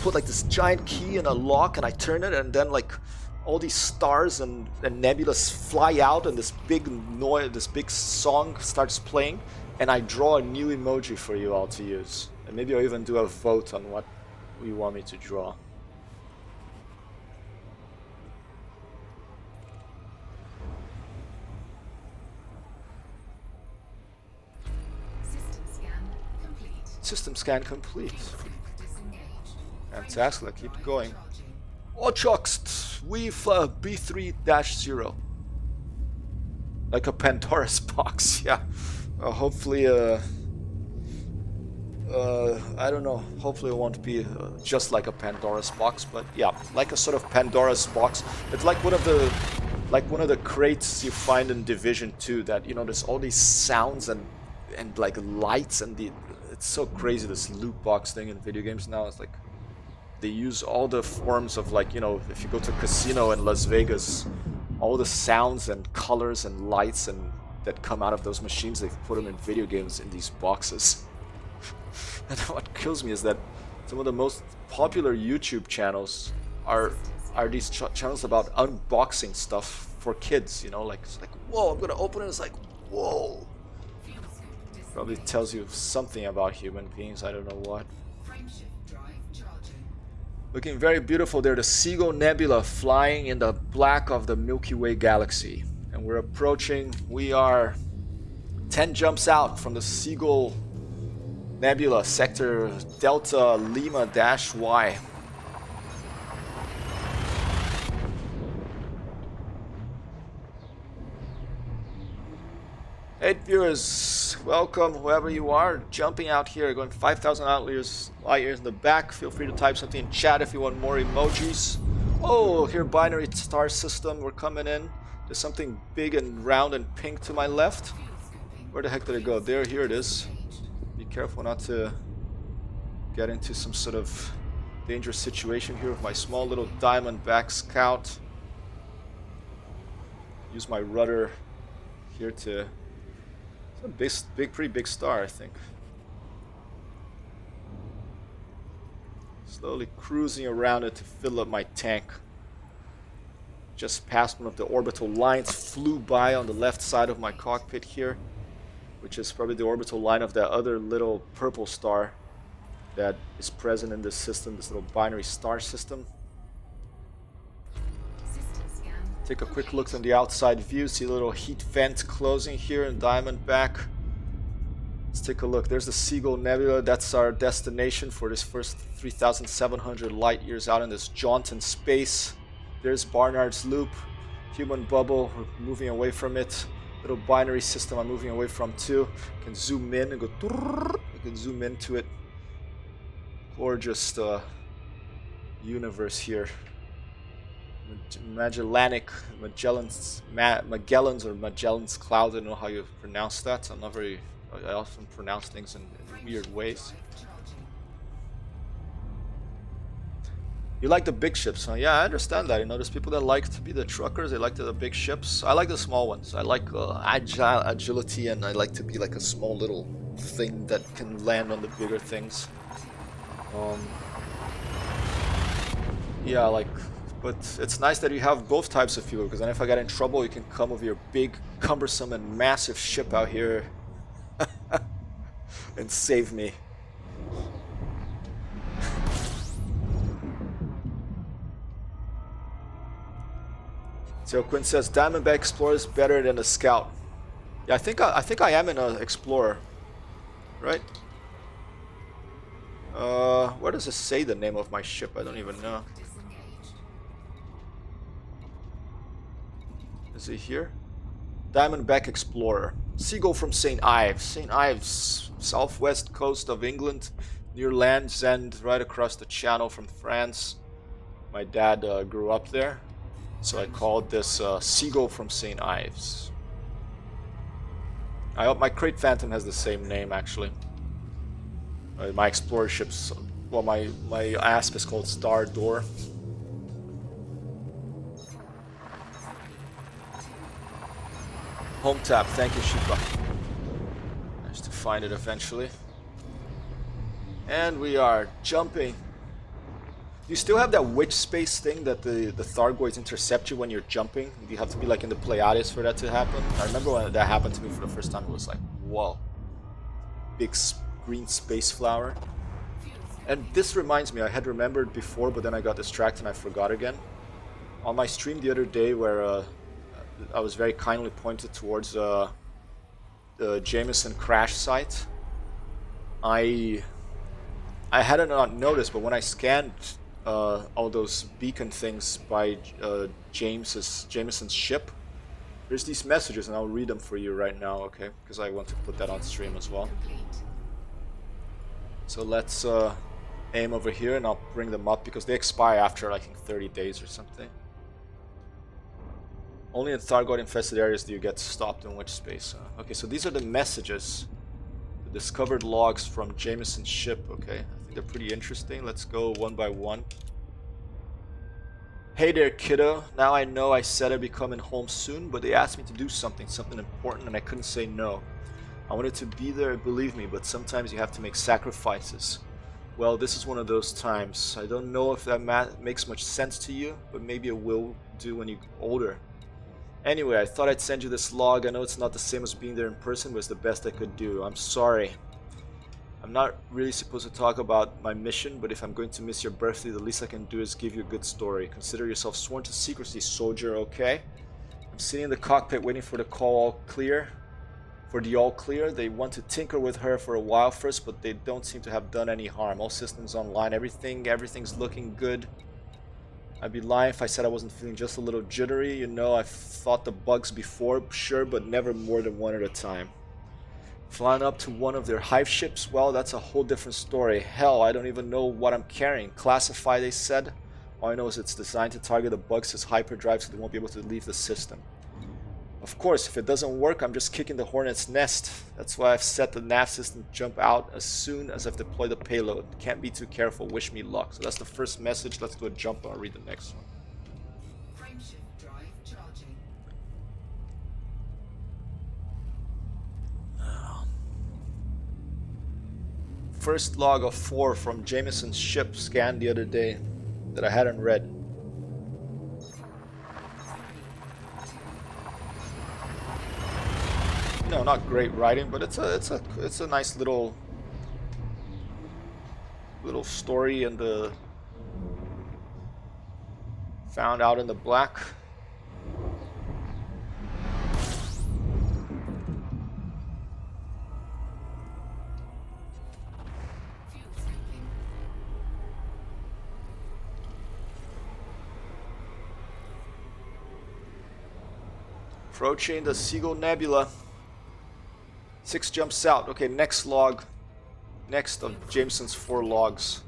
A: put like this giant key in a lock and I turn it, and then like all these stars and nebulas fly out, and this big noise, this big song starts playing, and I draw a new emoji for you all to use. And maybe I'll even do a vote on what you want me to draw. System scan complete. Fantastic, let's keep going. Ochoxt, we've B3-0. Like a Pandora's box, yeah. Hopefully, I don't know. Hopefully it won't be just like a Pandora's box, but yeah, like a sort of Pandora's box. It's like one of the crates you find in Division 2 that, you know, there's all these sounds and like lights, and it's so crazy, this loot box thing in video games now. It's like they use all the forms of, like, you know, if you go to a casino in Las Vegas, all the sounds and colors and lights and that come out of those machines, they've put them in video games in these boxes. And what kills me is that some of the most popular YouTube channels are these channels about unboxing stuff for kids, you know, like, it's like, whoa, I'm gonna open it, it's like, whoa. Probably tells you something about human beings, I don't know what.
B: Frameshift drive charging.
A: Looking very beautiful there, the Seagull Nebula flying in the black of the Milky Way galaxy. And we're approaching, we are 10 jumps out from the Seagull Nebula, sector Delta Lima-Y. 8 viewers, welcome whoever you are, jumping out here, going 5,000 light years in the back. Feel free to type something in chat if you want more emojis. Oh, here binary star system, we're coming in. There's something big and round and pink to my left. Where the heck did it go? There, here it is. Be careful not to get into some sort of dangerous situation here with my small little diamondback scout. Use my rudder here to... It's a pretty big star, I think. Slowly cruising around it to fill up my tank. Just past one of the orbital lines, flew by on the left side of my cockpit here, which is probably the orbital line of that other little purple star that is present in this system, this little binary star system. Take a quick look on the outside view, see a little heat vent closing here in Diamondback. Let's take a look. There's the Seagull Nebula. That's our destination for this first 3,700 light years out in this jaunt in space. There's Barnard's Loop, Human Bubble, we're moving away from it. Little binary system I'm moving away from too. You can zoom in and go, you can zoom into it. Gorgeous universe here. Magellan's or Magellan's Cloud, I don't know how you pronounce that. I often pronounce things in weird ways. You like the big ships, huh? Yeah, I understand that. You know, there's people that like to be the truckers. They like the big ships. I like the small ones. I like agility, and I like to be like a small little thing that can land on the bigger things. Yeah, like, but it's nice that you have both types of fuel, because then if I get in trouble, you can come with your big, cumbersome, and massive ship out here and save me. So Quinn says Diamondback Explorer is better than a Scout. Yeah, I think I am in an Explorer, right? Where does it say the name of my ship? I don't even know. Is it here? Diamondback Explorer. Seagull from St. Ives. St. Ives, southwest coast of England, near Land's End, right across the channel from France. My dad grew up there. So I called this Seagull from St. Ives. I hope my Crate Phantom has the same name, actually. My Explorer ship's... Well, my Asp is called Star Door. Home tap, thank you, Shiba. Nice to find it eventually. And we are jumping. You still have that witch space thing that the Thargoids intercept you when you're jumping? You have to be like in the Pleiades for that to happen. I remember when that happened to me for the first time, it was like, whoa. Big green space flower. And this reminds me, I had remembered before, but then I got distracted and I forgot again. On my stream the other day where I was very kindly pointed towards the Jameson crash site, I hadn't not noticed, but when I scanned all those beacon things by Jameson's ship, there's these messages, and I'll read them for you right now, okay? Because I want to put that on stream as well. So let's aim over here, and I'll bring them up because they expire after, I think, 30 days or something. Only in Thargoid infested areas do you get stopped in witch space. Okay, so these are the messages. The discovered logs from Jameson's ship, okay? I think they're pretty interesting. Let's go one by one. Hey there, kiddo. Now I know I said I'd be coming home soon, but they asked me to do something important, and I couldn't say no. I wanted to be there, believe me, but sometimes you have to make sacrifices. Well, this is one of those times. I don't know if that makes much sense to you, but maybe it will do when you get older. Anyway, I thought I'd send you this log. I know it's not the same as being there in person, but it's the best I could do. I'm sorry. I'm not really supposed to talk about my mission, but if I'm going to miss your birthday, the least I can do is give you a good story. Consider yourself sworn to secrecy, soldier, okay? I'm sitting in the cockpit waiting for the all clear. They want to tinker with her for a while first, but they don't seem to have done any harm. All systems online, everything's looking good. I'd be lying if I said I wasn't feeling just a little jittery. You know, I've thought the bugs before, sure, but never more than one at a time. Flying up to one of their hive ships, well, that's a whole different story. Hell, I don't even know what I'm carrying. Classify, they said. All I know is it's designed to target the bugs as hyperdrive so they won't be able to leave the system. Of course, if it doesn't work, I'm just kicking the hornet's nest. That's why I've set the nav system to jump out as soon as I've deployed the payload. Can't be too careful, wish me luck. So that's the first message. Let's do a jump and I'll read the next one.
B: Frameshift drive charging.
A: First log of 4 from Jameson's ship scanned the other day that I hadn't read. No, not great writing, but it's a nice little story in the found out in the black.
B: Fuel scooping.
A: Approaching the Seagull Nebula. 6 jumps out. Okay, next log. Next of Jameson's 4 logs.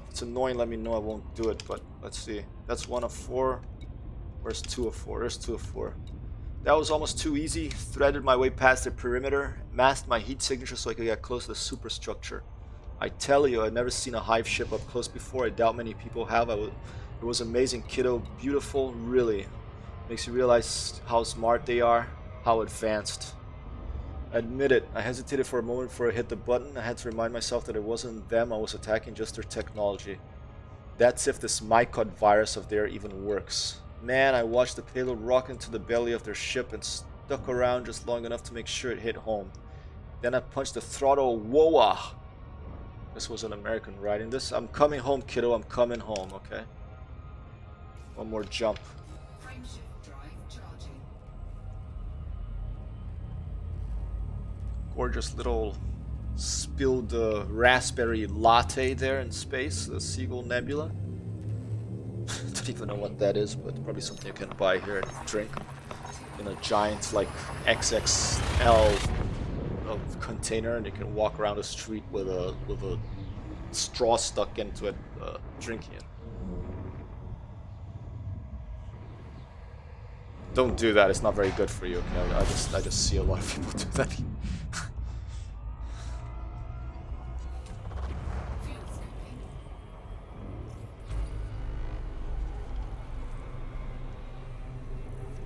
A: It's annoying, let me know, I won't do it, but let's see. That's 1 of 4. Where's 2 of 4? There's 2 of 4. That was almost too easy. Threaded my way past the perimeter. Masked my heat signature so I could get close to the superstructure. I tell you, I've never seen a hive ship up close before. I doubt many people have. It was amazing, kiddo. Beautiful, really. Makes you realize how smart they are, how advanced. Admit it, I hesitated for a moment before I hit the button. I had to remind myself that it wasn't them I was attacking, just their technology. That's if this mycot virus of theirs even works. Man, I watched the payload rock into the belly of their ship and stuck around just long enough to make sure it hit home. Then I punched the throttle. Whoa! This was an American writing this. I'm coming home, kiddo. I'm coming home, okay? One more jump.
B: Frameshift drive charging.
A: Gorgeous little spilled raspberry latte there in space, the Seagull Nebula. Don't even know what that is, but probably something you can buy here and drink in a giant like XXL of container, and you can walk around the street with a straw stuck into it, drinking it. Don't do that. It's not very good for you. Okay? I just see a lot of people do that.
B: Fuel scooping.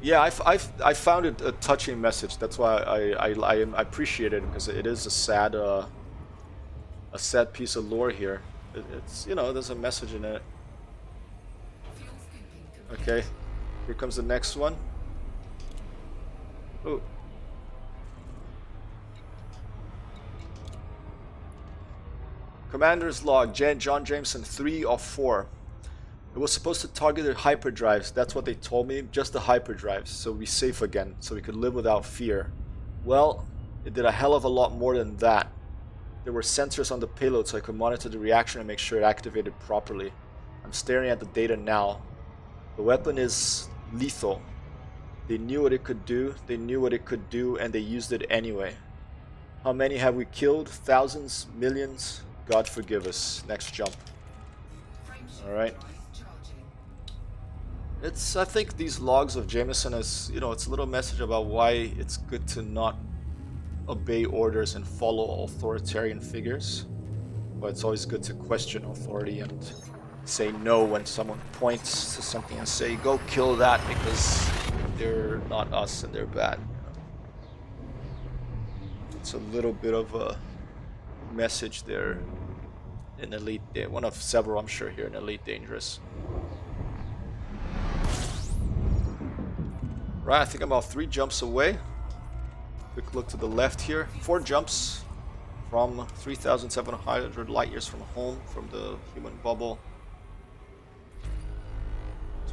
A: Yeah, I found it a touching message. That's why I appreciate it, because it is a sad piece of lore here. It's, you know, there's a message in it.
B: Fuel scooping complete.
A: Okay, here comes the next one. Oh. Commander's log, John Jameson, 3 of 4. It was supposed to target the hyperdrives. That's what they told me. Just the hyperdrives, so we're safe again, so we could live without fear. Well, it did a hell of a lot more than that. There were sensors on the payload, so I could monitor the reaction and make sure it activated properly. I'm staring at the data now. The weapon is lethal. They knew what it could do, and they used it anyway. How many have we killed? Thousands? Millions? God forgive us. Next jump.
B: Frameshift
A: Alright.
B: drive charging.
A: I think these logs of Jameson is, you know, it's a little message about why it's good to not obey orders and follow authoritarian figures. But it's always good to question authority and say no when someone points to something and say, go kill that because they're not us and they're bad. You know? It's a little bit of a message there in Elite, one of several I'm sure here in Elite Dangerous. Right, I think I'm about 3 jumps away. Quick look to the left here. 4 jumps from 3,700 light years from home, from the human bubble.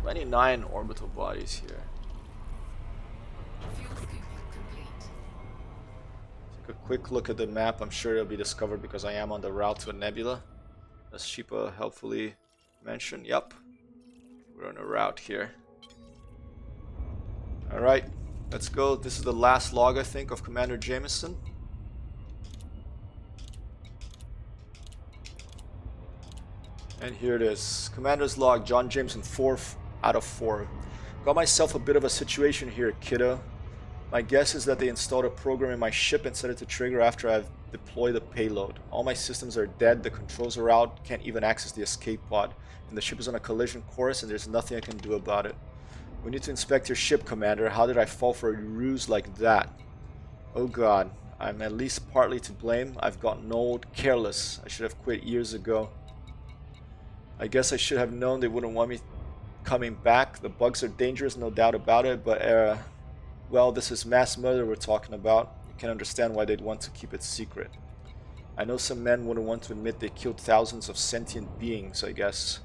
A: 29 orbital bodies here.
B: Fuel scooping complete.
A: Take a quick look at the map. I'm sure it'll be discovered because I am on the route to a nebula, as Sheepa helpfully mentioned. Yep, we're on a route here. Alright, let's go. This is the last log, I think, of Commander Jameson. And here it is. Commander's log, John Jameson, 4 out of 4. Got myself a bit of a situation here, kiddo. My guess is that they installed a program in my ship and set it to trigger after I've deployed the payload. All my systems are dead, the controls are out, can't even access the escape pod, and the ship is on a collision course and there's nothing I can do about it. We need to inspect your ship, Commander. How did I fall for a ruse like that? Oh god, I'm at least partly to blame. I've gotten old, careless. I should have quit years ago. I guess I should have known they wouldn't want me coming back. The bugs are dangerous, no doubt about it, but well, this is mass murder we're talking about. You can understand why they'd want to keep it secret. I know some men wouldn't want to admit they killed thousands of sentient beings, I guess.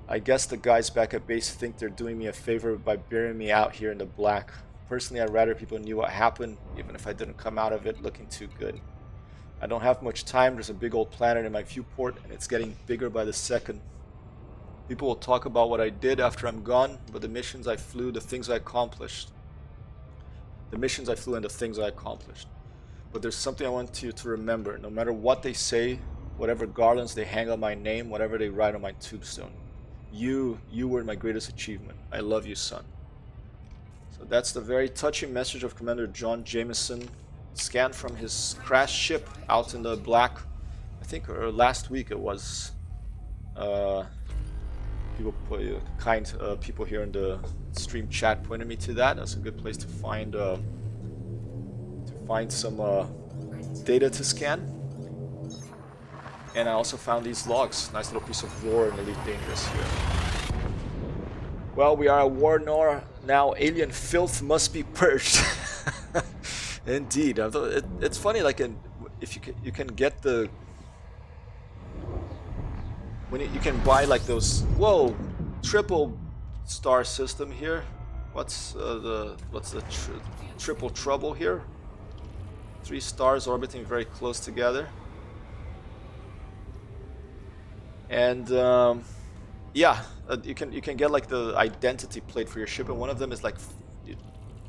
A: I guess the guys back at base think they're doing me a favor by burying me out here in the black. Personally, I'd rather people knew what happened, even if I didn't come out of it looking too good. I don't have much time. There's a big old planet in my viewport, and it's getting bigger by the second. People will talk about what I did after I'm gone, but the missions I flew, the things I accomplished. The missions I flew and the things I accomplished. But there's something I want you to remember. No matter what they say, whatever garlands they hang on my name, whatever they write on my tombstone. You were my greatest achievement. I love you, son. So that's the very touching message of Commander John Jameson, scanned from his crashed ship out in the black. I think last week it was. People here in the stream chat pointed me to that. That's a good place to find some data to scan. And I also found these logs. Nice little piece of lore in Elite Dangerous here. Well, we are at war now. Alien filth must be purged. Indeed. It's funny, like if you can get the when you can buy like those triple star system here. What's the triple trouble here? 3 stars orbiting very close together. And yeah, you can get like the identity plate for your ship, and one of them is like you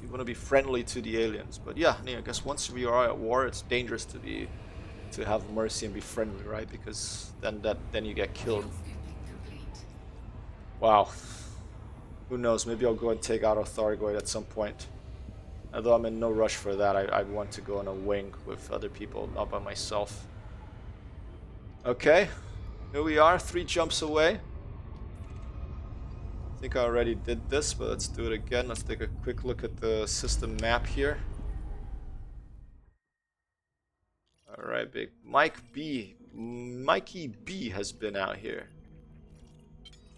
A: want to be friendly to the aliens. But yeah, I guess once we are at war, it's dangerous to have mercy and be friendly, right? Because then you get killed. Wow. Who knows? Maybe I'll go and take out Thargoid at some point. Although I'm in no rush for that. I'd want to go on a wing with other people, not by myself. Okay. Here we are, 3 jumps away. I think I already did this, but let's do it again. Let's take a quick look at the system map here. Alright, big Mikey B has been out here.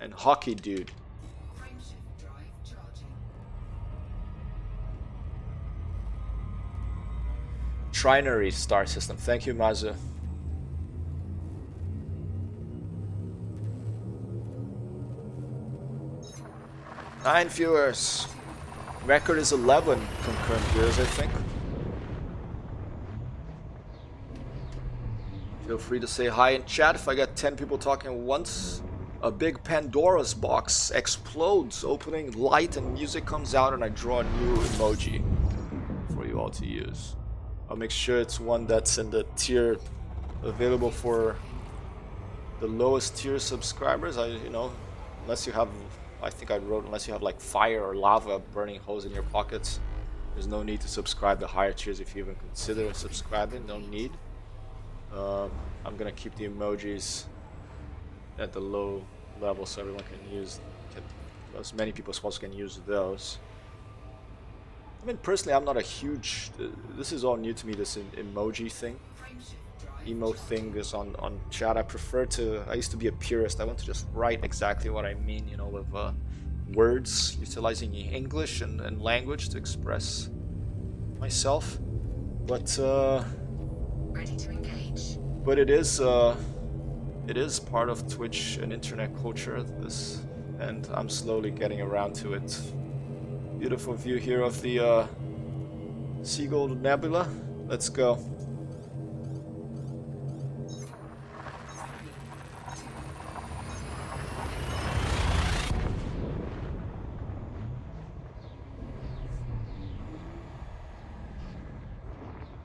A: And Hockey Dude.
B: Frameshift drive charging.
A: Trinary star system. Thank you, Mazu. Nine viewers. Record is 11 concurrent viewers, I think. Feel free to say hi in chat. If I get 10 people talking at once, a big Pandora's box explodes, opening light and music comes out, and I draw a new emoji for you all to use. I'll make sure it's one that's in the tier available for the lowest tier subscribers. Unless you have, I think I wrote, unless you have like fire or lava burning holes in your pockets, there's no need to subscribe to higher tiers if you even consider subscribing. No need. I'm gonna keep the emojis at the low level so everyone as many people as possible can use those. I mean, personally, I'm not a huge. This is all new to me. This emoji thing, emo thing is on chat. I used to be a purist. I want to just write exactly what I mean, with words, utilizing English and language to express myself. But
B: Ready to engage.
A: But it is part of Twitch and internet culture. And I'm slowly getting around to it. Beautiful view here of the Seagull Nebula. Let's go.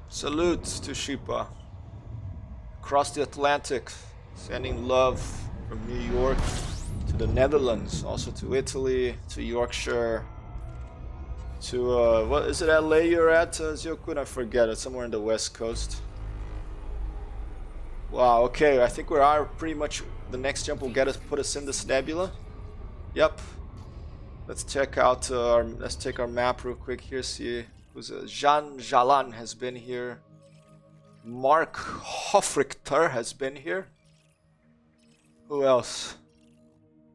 A: Salute to Shipa. Across the Atlantic, sending love from New York to the Netherlands, also to Italy, to Yorkshire, To what is it, LA you're at, Zyokun? I forget. It's somewhere in the West Coast. Wow. Okay, I think we are pretty much. The next jump will put us in this nebula. Yep. Let's check out let's take our map real quick here. See who's Jean Jalan has been here. Mark Hofrichter has been here. Who else?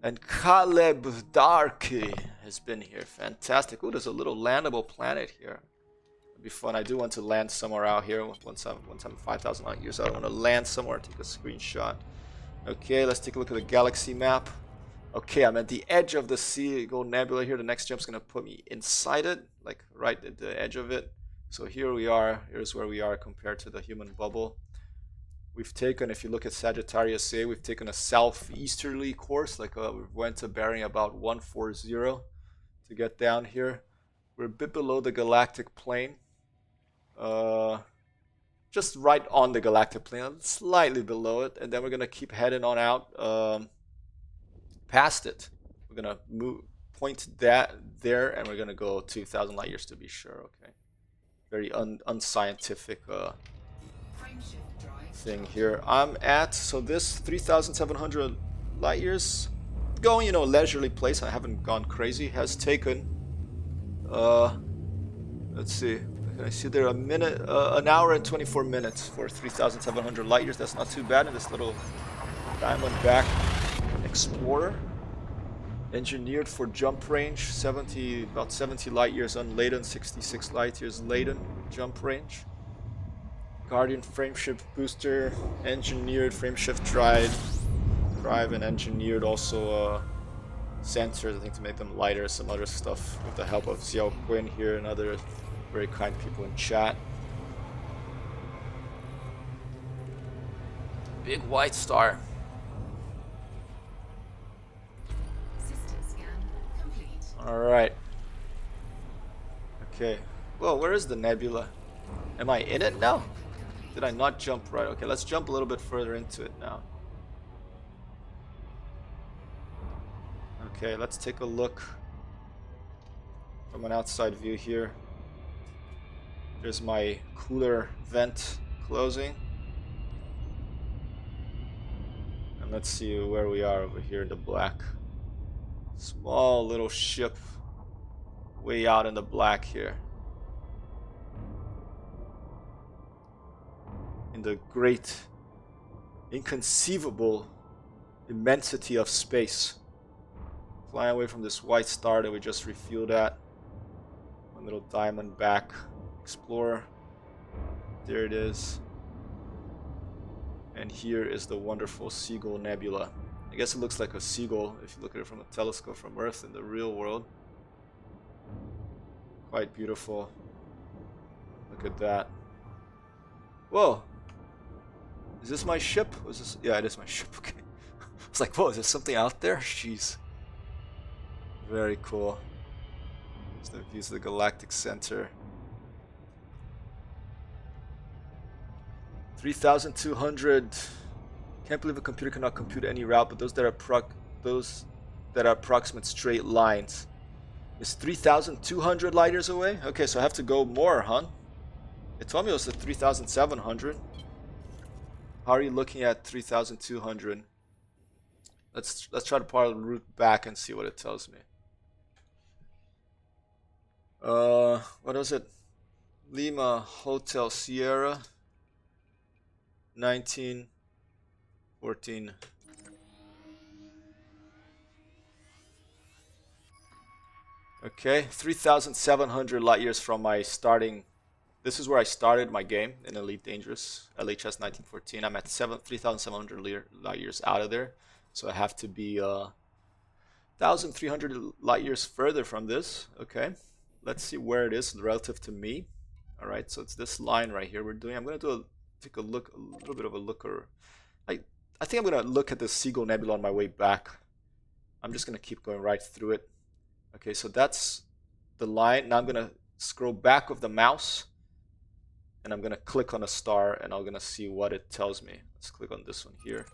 A: And Caleb Darky has been here. Fantastic. Ooh, there's a little landable planet here. It'd be fun. I do want to land somewhere out here once I'm 5,000 light years. I want to land somewhere and take a screenshot. Okay, let's take a look at the galaxy map. Okay, I'm at the edge of the Seagull Nebula here. The next jump's gonna put me inside it, like right at the edge of it. So here we are. Here's where we are compared to the human bubble. We've taken, if you look at Sagittarius A, we've taken a southeasterly course, like we went to bearing about 140 to get down here. We're a bit below the galactic plane. Just right on the galactic plane, slightly below it, and then we're gonna keep heading on out past it. We're gonna point that there, and we're gonna go 2,000 light years to be sure. Okay, very unscientific thing here. I'm at, so this 3,700 light years, going, you know, leisurely place. I haven't gone crazy. Has taken, let's see. I see there a minute, an hour and 24 minutes for 3,700 light years. That's not too bad in this little Diamondback Explorer. Engineered for jump range, about 70 light years unladen, 66 light years laden jump range. Guardian frameshift booster, engineered frameshift drive, and engineered also sensors, I think, to make them lighter. Some other stuff with the help of Xiao Quinn here and other very kind people in chat. Big white star. Alright. Okay. Well, where is the nebula? Am I in it now? Did I not jump right? Okay, let's jump a little bit further into it now. Okay, let's take a look from an outside view here. There's my cooler vent closing. And let's see where we are over here in the black. Small little ship way out in the black here. In the great, inconceivable immensity of space. Flying away from this white star that we just refueled at. One little Diamondback Explorer. There it is. And here is the wonderful Seagull Nebula. I guess it looks like a seagull if you look at it from a telescope from Earth in the real world. Quite beautiful. Look at that. Whoa! Is this my ship? Was this? Yeah, it is my ship. Okay. I was like, whoa, is there something out there? Jeez. Very cool. There's the views of the galactic center. 3,200. Can't believe a computer cannot compute any route, but those that are approximate straight lines. Is 3,200 light years away? Okay, so I have to go more, huh? It told me it was at 3,700. How are you looking at 3,200? Let's try to part the route back and see what it tells me. What is it? Lima Hotel Sierra 1914. Okay, 3,700 light years from my starting. This is where I started my game in Elite Dangerous, LHS 1914. I'm at 3,700 light years out of there. So I have to be 1,300 light years further from this. Okay, let's see where it is relative to me. All right, so it's this line right here we're doing. I'm going to take a look, a little bit of a looker. I think I'm going to look at the Seagull Nebula on my way back. I'm just going to keep going right through it. Okay, so that's the line. Now I'm going to scroll back with the mouse. And I'm going to click on a star and I'm going to see what it tells me. Let's click on this one here.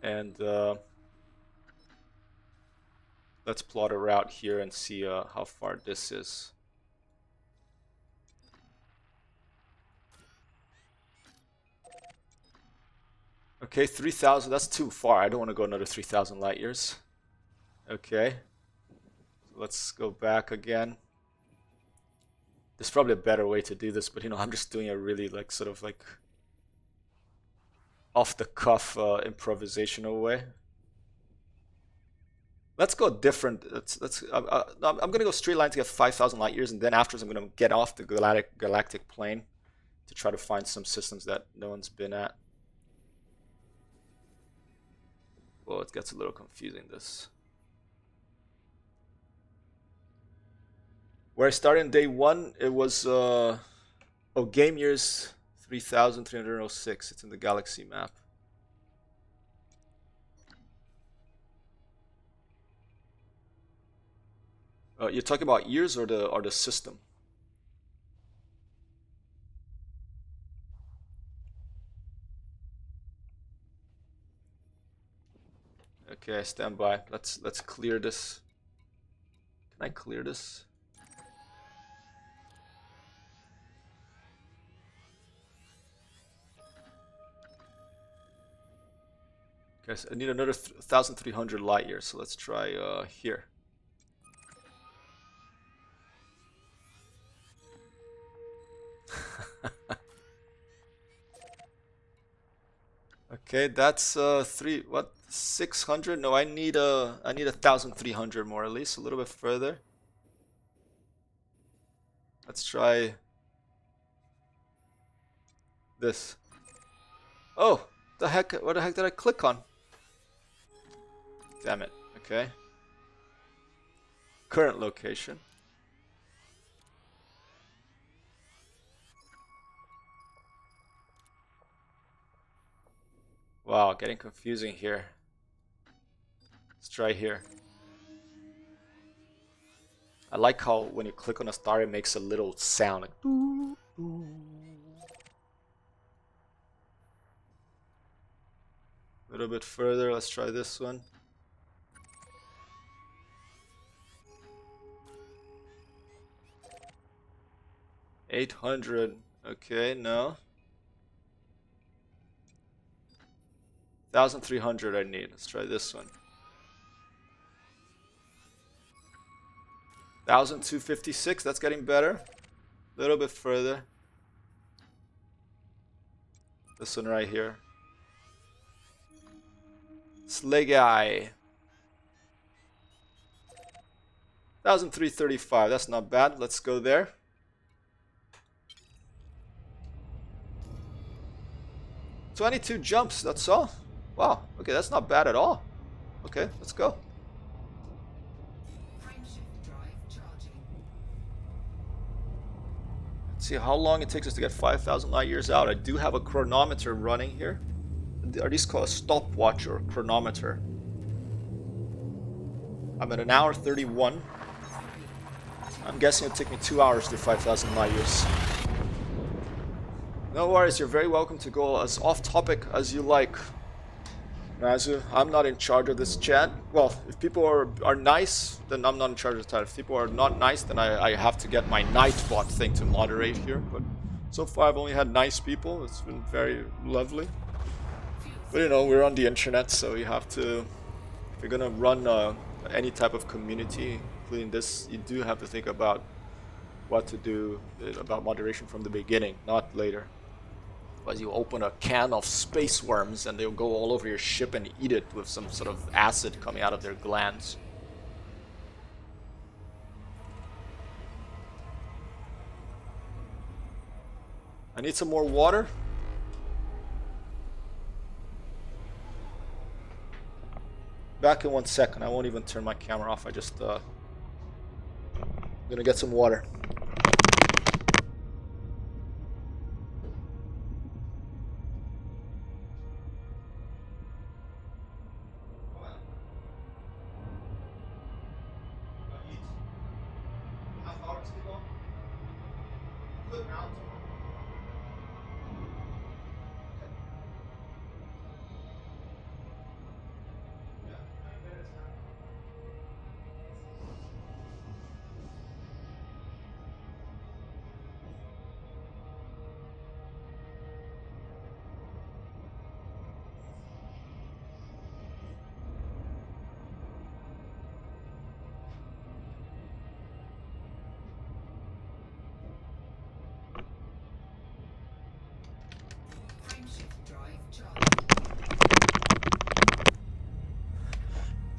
A: And let's plot a route here and see how far this is. Okay, 3,000, that's too far. I don't want to go another 3,000 light years. Okay. Let's go back again. There's probably a better way to do this, but you know, I'm just doing a really like sort of like off the cuff improvisational way. Let's go different. I'm gonna go straight line to get 5,000 light years, and then afterwards I'm gonna get off the galactic plane to try to find some systems that no one's been at. Well, it gets a little confusing, this. Where I started in day one, it was game years 3,306. It's in the galaxy map. You're talking about years or the system? Okay, stand by. Let's clear this. Can I clear this? Okay, so I need another 1,300 light years, so let's try here. Okay, that's 600? No, I need 1,300 more, at least a little bit further. Let's try this. Oh, the heck! What the heck did I click on? Damn it. Okay. Current location. Wow, getting confusing here. Let's try here. I like how when you click on a star, it makes a little sound. Like, doo, doo. A little bit further, let's try this one. $800. Okay, no. 1,300 I need. Let's try this one. 1,256. That's getting better. A little bit further. This one right here. Sleggai. 1,335. That's not bad. Let's go there. "22 jumps, that's all? Wow, okay, that's not bad at all. Okay, let's go.
B: Frameshift drive charging.
A: Let's see how long it takes us to get 5,000 light years out. I do have a chronometer running here. Are these called a stopwatch or chronometer? I'm at 1 hour 31. I'm guessing it'll take me 2 hours to do 5,000 light years. No worries, you're very welcome to go as off topic as you like. Nazu, I'm not in charge of this chat. Well, if people are nice, then I'm not in charge of the chat. If people are not nice, then I have to get my Nightbot thing to moderate here. But so far I've only had nice people. It's been very lovely. But you know, we're on the internet, so you have to, if you're gonna run any type of community, including this, you do have to think about what to do about moderation from the beginning, not later. Otherwise you open a can of space worms and they'll go all over your ship and eat it with some sort of acid coming out of their glands. I need some more water. Back in 1 second. I won't even turn my camera off. I just I'm gonna get some water.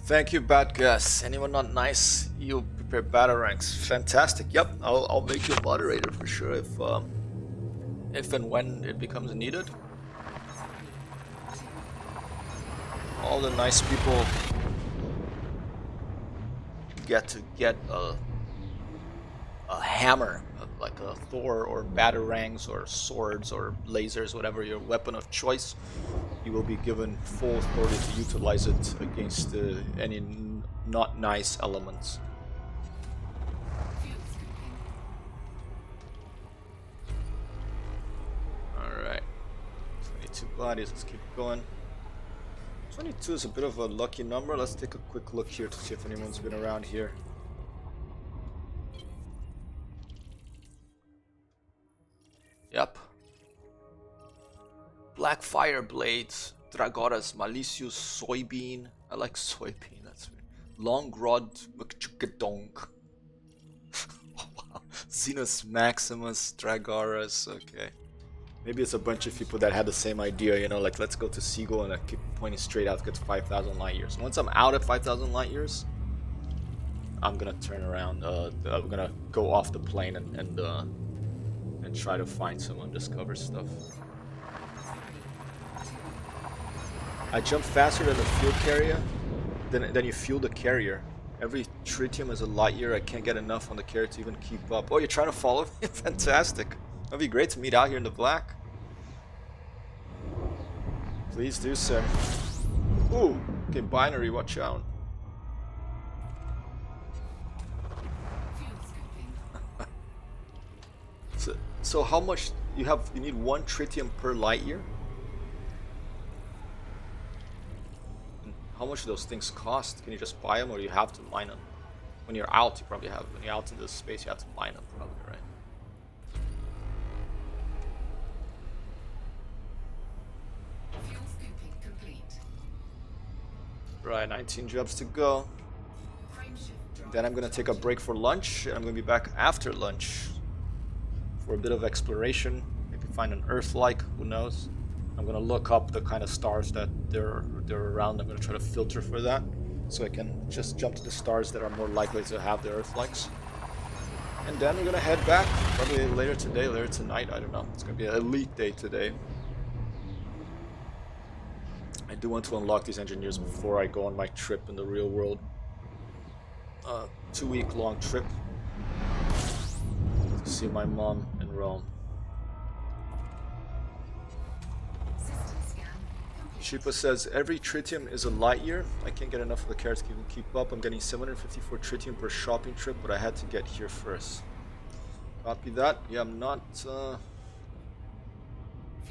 A: Thank you, bad guess. Anyone not nice? You prepare battle ranks. Fantastic. Yep, I'll make you a moderator for sure if and when it becomes needed. All the nice people get to get a hammer, like a Thor or batarangs or swords or lasers, whatever your weapon of choice. You will be given full authority to utilize it against any not nice elements. Alright. 22 bodies, let's keep going. 22 is a bit of a lucky number. Let's take a quick look here to see if anyone's been around here. Yep. Black Fire Blades, Dragoras Malicious, Soybean. I like soybean, that's weird. Long Rod Mkchukadonk. Oh, wow. Xenos Maximus, Dragoras, okay. Maybe it's a bunch of people that had the same idea, you know, like let's go to Seagull and I keep pointing straight out to get to 5,000 light years. Once I'm out at 5,000 light years, I'm gonna turn around, I'm gonna go off the plane and try to find some undiscovered stuff. I jump faster than the fuel carrier, then you fuel the carrier. Every tritium is a light year. I can't get enough on the carrier to even keep up. Oh, you're trying to follow me? Fantastic. That'd be great to meet out here in the black. Please do, sir. Ooh, okay, binary, watch out. So how much you have? You need 1 tritium per light year. How much do those things cost? Can you just buy them, or you have to mine them? When you're out, you probably have. When you're out in this space, you have to mine them, probably, right? Right, 19 jobs to go. Then I'm gonna take a break for lunch, and I'm gonna be back after lunch for a bit of exploration. Maybe find an Earth-like, who knows? I'm gonna look up the kind of stars that they're around. I'm gonna try to filter for that, so I can just jump to the stars that are more likely to have the Earth-likes. And then we're gonna head back, probably later today, later tonight, I don't know. It's gonna be an elite day today. I do want to unlock these engineers before I go on my trip in the real world. 2-week-long trip to see my mom in Rome. Shipa says, every tritium is a light year. I can't get enough of the carrots to even keep up. I'm getting 754 tritium per shopping trip, but I had to get here first. Copy that. Yeah, I'm not...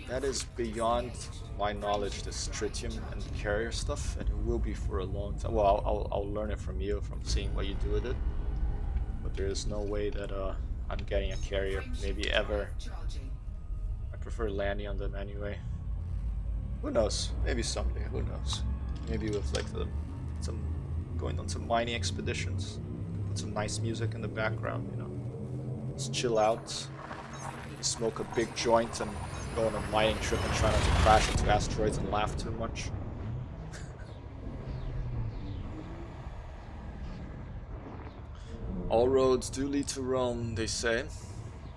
A: that is beyond my knowledge, this tritium and carrier stuff, and it will be for a long time. Well, I'll learn it from you, from seeing what you do with it. But there is no way that I'm getting a carrier, maybe ever. I prefer landing on them anyway. Who knows? Maybe someday. Who knows? Maybe with like some going on some mining expeditions. Put some nice music in the background. You know, just chill out, smoke a big joint, and go on a mining trip and try not to crash into asteroids and laugh too much. All roads do lead to Rome, they say,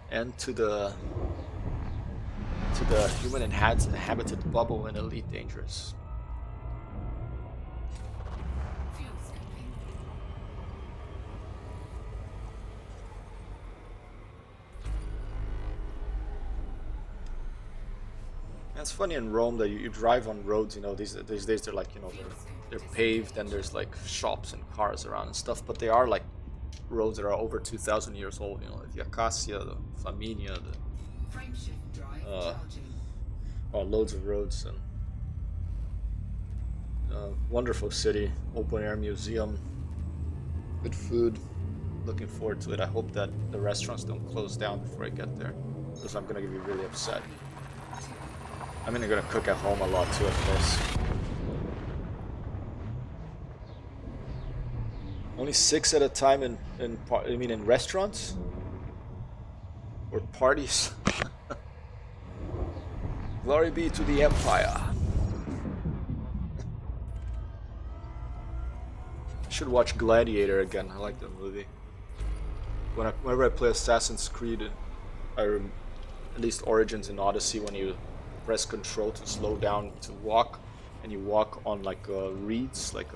A: and to the human inhabited bubble in Elite Dangerous. And it's funny in Rome that you drive on roads, you know, these days they're like, you know, they're paved and there's like shops and cars around and stuff, but they are like roads that are over 2,000 years old, you know, like the Acacia, the Flaminia, loads of roads, and wonderful city, open air museum, good food. Looking forward to it. I hope that the restaurants don't close down before I get there, because I'm gonna be really upset. I mean, I'm gonna cook at home a lot too, of course. Only 6 at a time in restaurants or parties. Glory be to the Empire. Should watch Gladiator again. I like that movie. Whenever I play Assassin's Creed, at least Origins and Odyssey, when you press Control to slow down to walk, and you walk on like reeds, like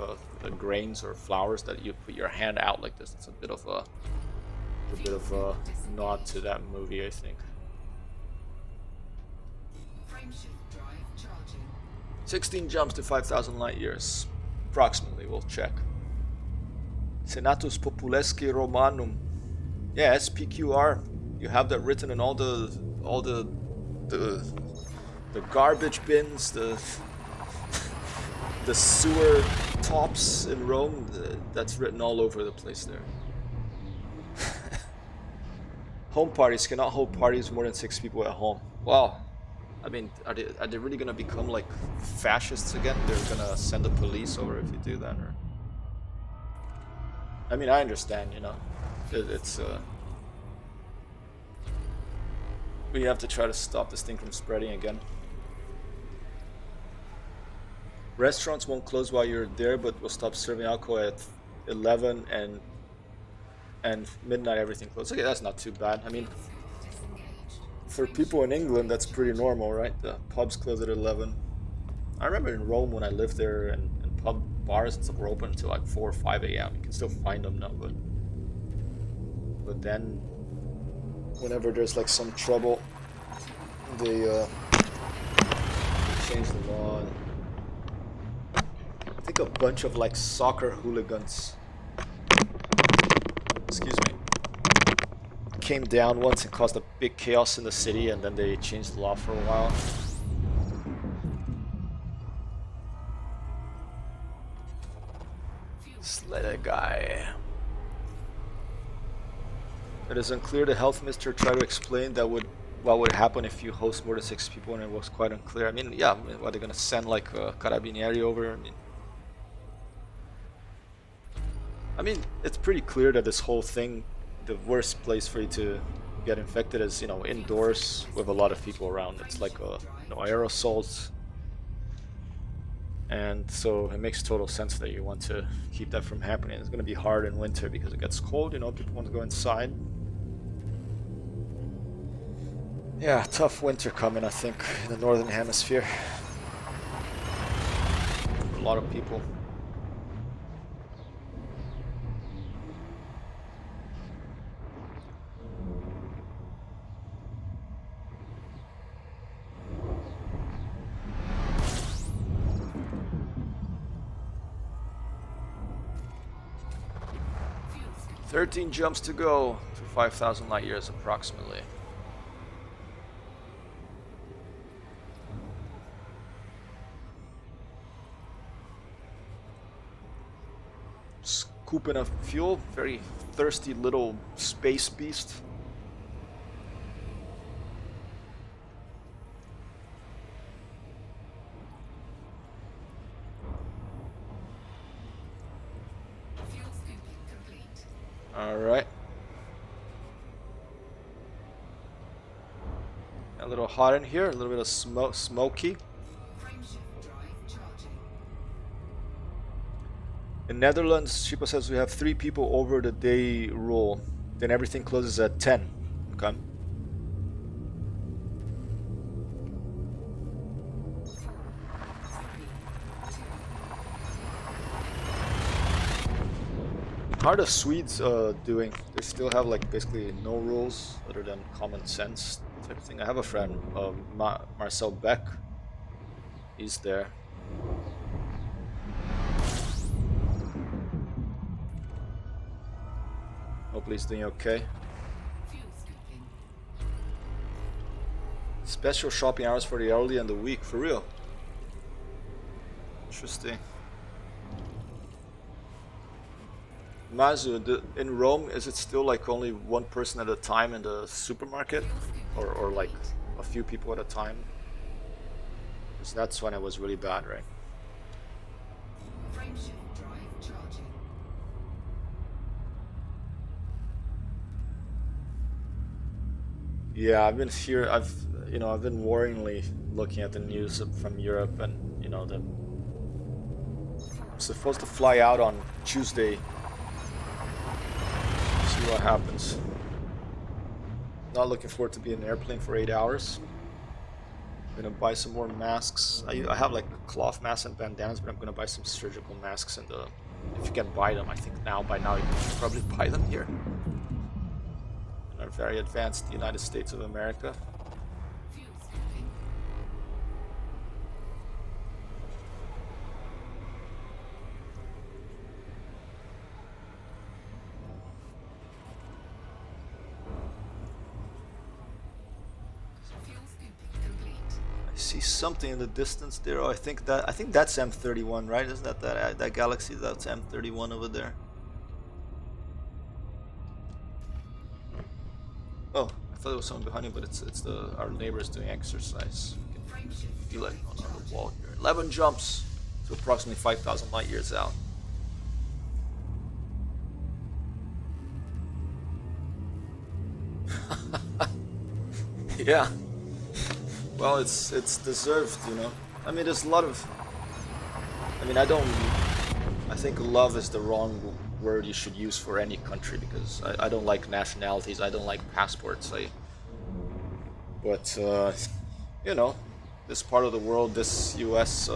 A: grains or flowers, that you put your hand out like this. It's a bit of a nod to that movie, I think.
B: Frameshift drive charging.
A: 16 jumps to 5,000 light years, approximately. We'll check. Senatus Populesque Romanum. Yeah, SPQR. You have that written in all the garbage bins, the sewer tops in Rome. That's written all over the place there. Home parties cannot hold parties more than 6 people at home. Wow. I mean, are they really gonna become like fascists again? They're gonna send the police over if you do that, or? I mean, I understand, you know, it's we have to try to stop this thing from spreading again. Restaurants won't close while you're there, but will stop serving alcohol at 11 and midnight. Everything closed. Okay, that's not too bad. I mean, for people in England, that's pretty normal, right? The pubs close at 11. I remember in Rome when I lived there, and pub bars and stuff were open until like 4 or 5 a.m. You can still find them now, but then whenever there's like some trouble, they change the law. I think a bunch of like soccer hooligans, excuse me, came down once and caused a big chaos in the city, and then they changed the law for a while. Just let a guy. It is unclear. The health minister tried to explain what would happen if you host more than 6 people, and it was quite unclear. I mean, yeah, are they gonna send like a carabinieri over? I mean, it's pretty clear that this whole thing, the worst place for you to get infected is, you know, indoors with a lot of people around. It's like aerosols, and so it makes total sense that you want to keep that from happening. It's gonna be hard in winter because it gets cold. You know, people want to go inside. Yeah, tough winter coming, I think, in the northern hemisphere. A lot of people.
B: Fuel
A: 13 jumps to go to 5,000 light years approximately. Scooping of fuel, very thirsty little space beast.
B: scooping complete.
A: All right. A little hot in here, a little bit of smoky.
B: Frameshift drive charging.
A: In Netherlands, Shipa says we have 3 people over the day rule. Then everything closes at 10. Okay. How are the Swedes doing? They still have like basically no rules other than common sense type of thing. I have a friend, Marcel Beck. He's there. Hopefully he's doing okay.
B: Fuel scooping.
A: Special shopping hours for the elderly and the weak, for real. Interesting. Mazu, in Rome, is it still like only one person at a time in the supermarket? Or like a few people at a time? Because that's when it was really bad, right?
B: Frameshift drive charging.
A: Yeah, I've been here. I've been worryingly looking at the news from Europe, and you know I'm supposed to fly out on Tuesday. See what happens. Not looking forward to be in an airplane for 8 hours. I'm gonna buy some more masks. I have like cloth masks and bandanas, but I'm gonna buy some surgical masks and if you can buy them, I think by now you can probably buy them here. In our very advanced United States of America.
B: Fuel scooping. Fuel scooping complete.
A: I see something in the distance there. Oh, I think that's M31, right? Isn't that galaxy? That's M31 over there. Oh, I thought it was someone behind me, but it's our neighbors doing exercise. You
B: Frame
A: can
B: shift
A: feel it
B: drive
A: on the
B: charging.
A: wall here. 11 jumps to approximately 5,000 light years out. Yeah. Well, it's deserved, you know. I mean, there's a lot of. I mean, I think love is the wrong word you should use for any country because I don't like nationalities. I don't like passports. But you know, this part of the world, this U.S.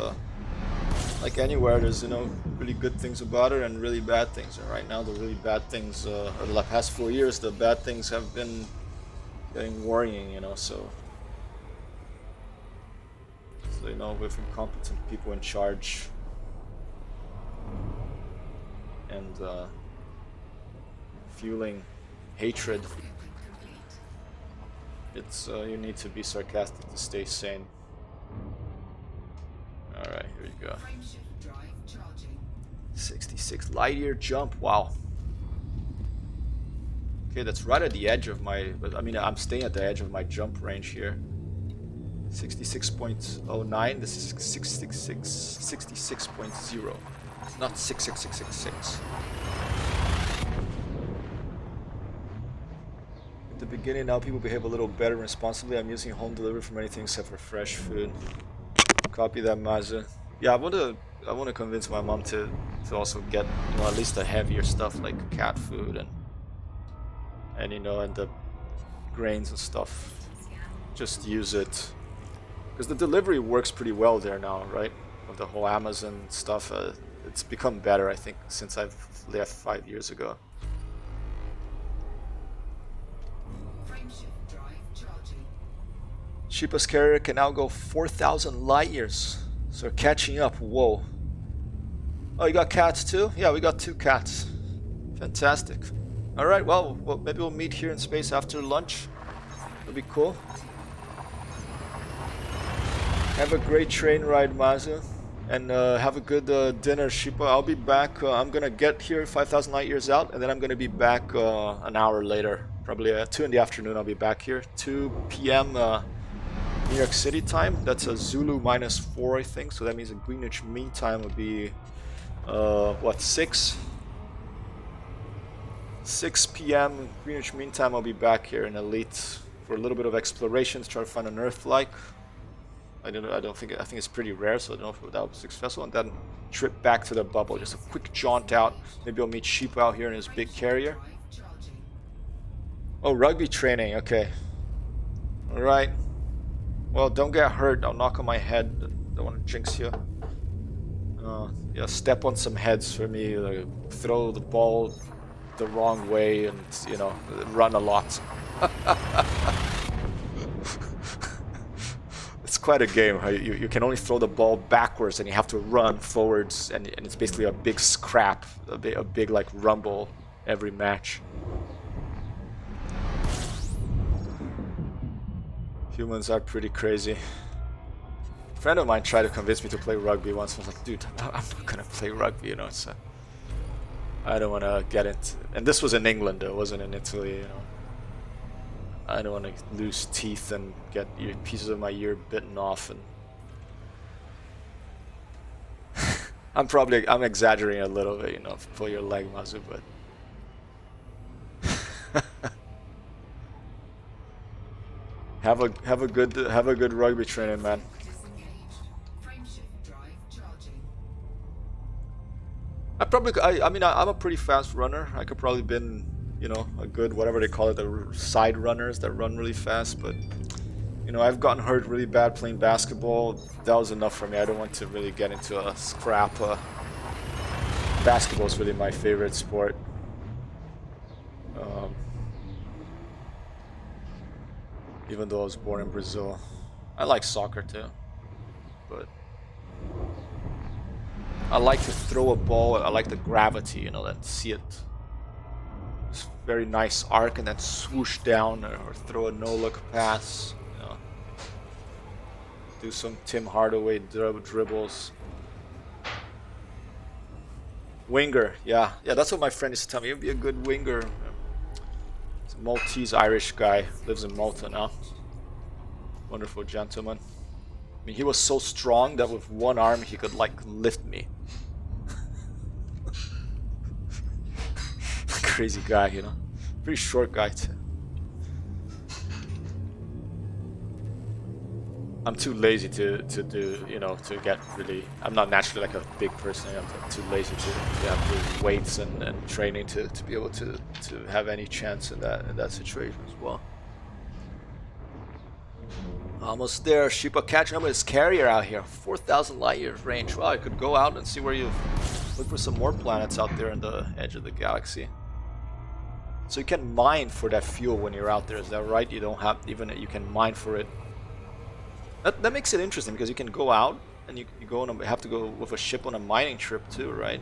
A: Like anywhere, there's really good things about it and really bad things. And right now, the really bad things, over the past 4 years, the bad things have been getting worrying. So with incompetent people in charge and fueling hatred, it's you need to be sarcastic to stay sane. All right, here you go.
B: Frame shift drive charging.
A: 66 light year jump. Wow. Okay, that's right at the edge of my. I mean, I'm staying at the edge of my jump range here. 66.09. This is 66.0. It's not 66666. At the beginning, now people behave a little better responsibly. I'm using home delivery for many things except for fresh food. Copy that, Mazu. Yeah, I want to convince my mom to also get at least the heavier stuff like cat food and the grains and stuff. Just use it. Because the delivery works pretty well there now, right? With the whole Amazon stuff, it's become better, I think, since I've left 5 years ago.
B: Frame shift drive charging.
A: Cheapest carrier can now go 4,000 light years. So catching up. Whoa. Oh, you got cats too? Yeah, we got 2 cats. Fantastic. All right, well, maybe we'll meet here in space after lunch. That'll be cool. Have a great train ride, Mazu, and have a good dinner, Shipa. I'll be back. I'm gonna get here 5,000 light years out, and then I'm gonna be back an hour later, probably 2 in the afternoon. I'll be back here, 2 p.m. New York City time. That's a Zulu -4, I think. So that means the Greenwich Mean Time would be 6? 6 p.m. Greenwich Mean Time. I'll be back here in Elite for a little bit of exploration to try to find an Earth-like. I think it's pretty rare, so I don't know if that was successful. And then trip back to the bubble, just a quick jaunt out. Maybe I'll meet Sheep out here in his big carrier. Oh, rugby training, okay. Alright. Well, don't get hurt, I'll knock on my head. Don't want to jinx you. Yeah, step on some heads for me, like, throw the ball the wrong way and, run a lot. It's quite a game. You can only throw the ball backwards and you have to run forwards, and it's basically a big scrap, a big like rumble every match. Humans are pretty crazy. A friend of mine tried to convince me to play rugby once. I was like, dude, I'm not gonna play rugby, so I don't want to get into. And this was in England, though, it wasn't in Italy, I don't want to lose teeth and get pieces of my ear bitten off, and I'm exaggerating a little bit, pull your leg, Mazu, but have a good rugby training, man.
B: Disengaged. Frame shift drive charging.
A: I mean, I'm a pretty fast runner. I could probably been, you know, a good, whatever they call it, the side runners that run really fast. But, you know, I've gotten hurt really bad playing basketball. That was enough for me. I don't want to really get into a scrap. Basketball is really my favorite sport. Um, even though I was born in Brazil. I like soccer too. But I like to throw a ball. I like the gravity, you know, that see it. It's very nice arc and then swoosh down or throw a no-look pass. You know, do some Tim Hardaway dribbles. Winger, yeah, that's what my friend used to tell me. You'd be a good winger. He's a Maltese-Irish guy, lives in Malta now. Wonderful gentleman. I mean, he was so strong that with one arm he could like lift me. Crazy guy, you know. Pretty short guy too. I'm too lazy to do, you know, to get really. I'm not naturally like a big person. I'm too lazy to have the weights and training to be able to have any chance in that situation as well. Almost there. Sheepa catching up with his carrier out here. 4,000 light years range. Well, I could go out and see where you look for some more planets out there in the edge of the galaxy. So you can mine for that fuel when you're out there. Is that right? You don't have even you can mine for it. That makes it interesting because you can go out and you go on have to go with a ship on a mining trip too, right?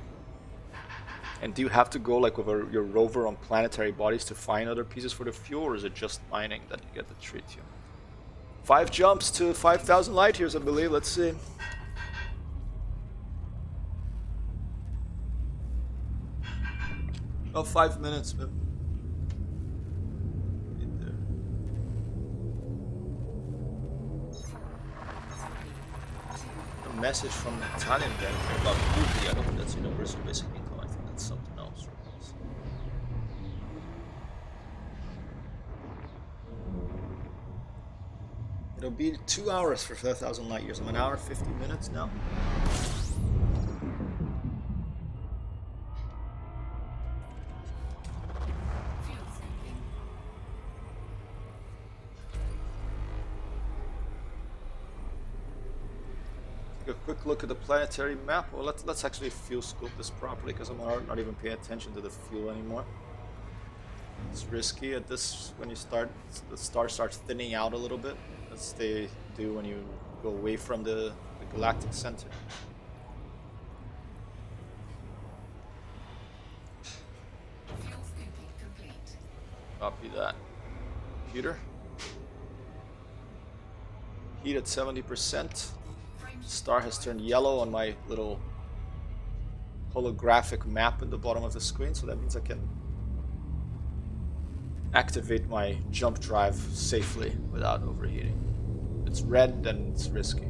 A: And do you have to go like with your rover on planetary bodies to find other pieces for the fuel, or is it just mining that you get to treat you? 5 jumps to 5,000 light years, I believe. Let's see. Oh, 5 minutes, man. A message from the Italian bank about Pupi. I don't think that's universal basic income. I think that's something else. It'll be 2 hours for 5,000 light years. I'm an hour 50 minutes now. Take a quick look at the planetary map. Well, let's actually fuel scope this properly because I'm not even paying attention to the fuel anymore. It's risky at this when you start. The star starts thinning out a little bit, as they do when you go away from the galactic center. Copy that. Computer. Heat at 70%. Star has turned yellow on my little holographic map in the bottom of the screen, so that means I can activate my jump drive safely without overheating. If it's red, then it's risky.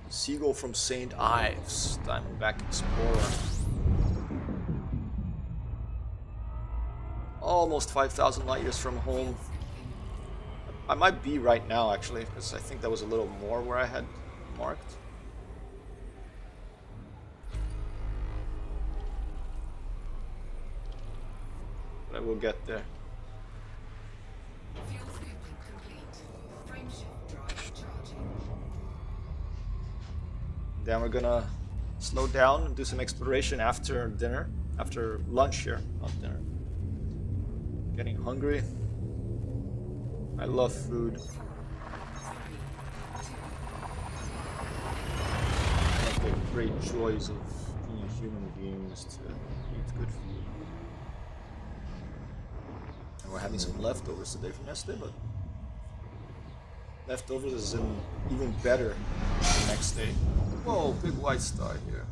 A: Seagull from St. Ives, Diamondback Explorer. Almost 5,000 light years from home. I might be right now, actually, because I think that was a little more where I had marked. But I will get there. Then we're gonna slow down and do some exploration after dinner, after lunch here, not dinner. Getting hungry. I love food. One of the great joys of being a human being is to eat good food. And we're having some leftovers today from yesterday, but leftovers is even better the next day. Whoa, big white star here.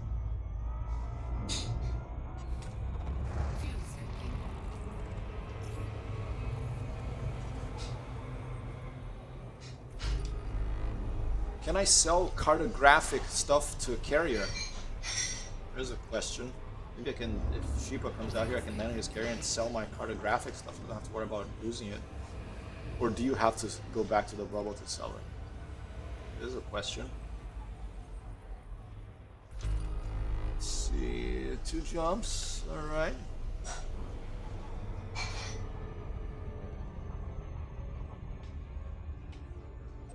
A: Can I sell cartographic stuff to a carrier? There's a question.
C: Maybe I can, if Sheepa comes out here, I can land on his carrier and sell my cartographic stuff. I don't have to worry about losing it. Or do you have to go back to the bubble to sell it? This is a question. Let's see, 2 jumps, alright.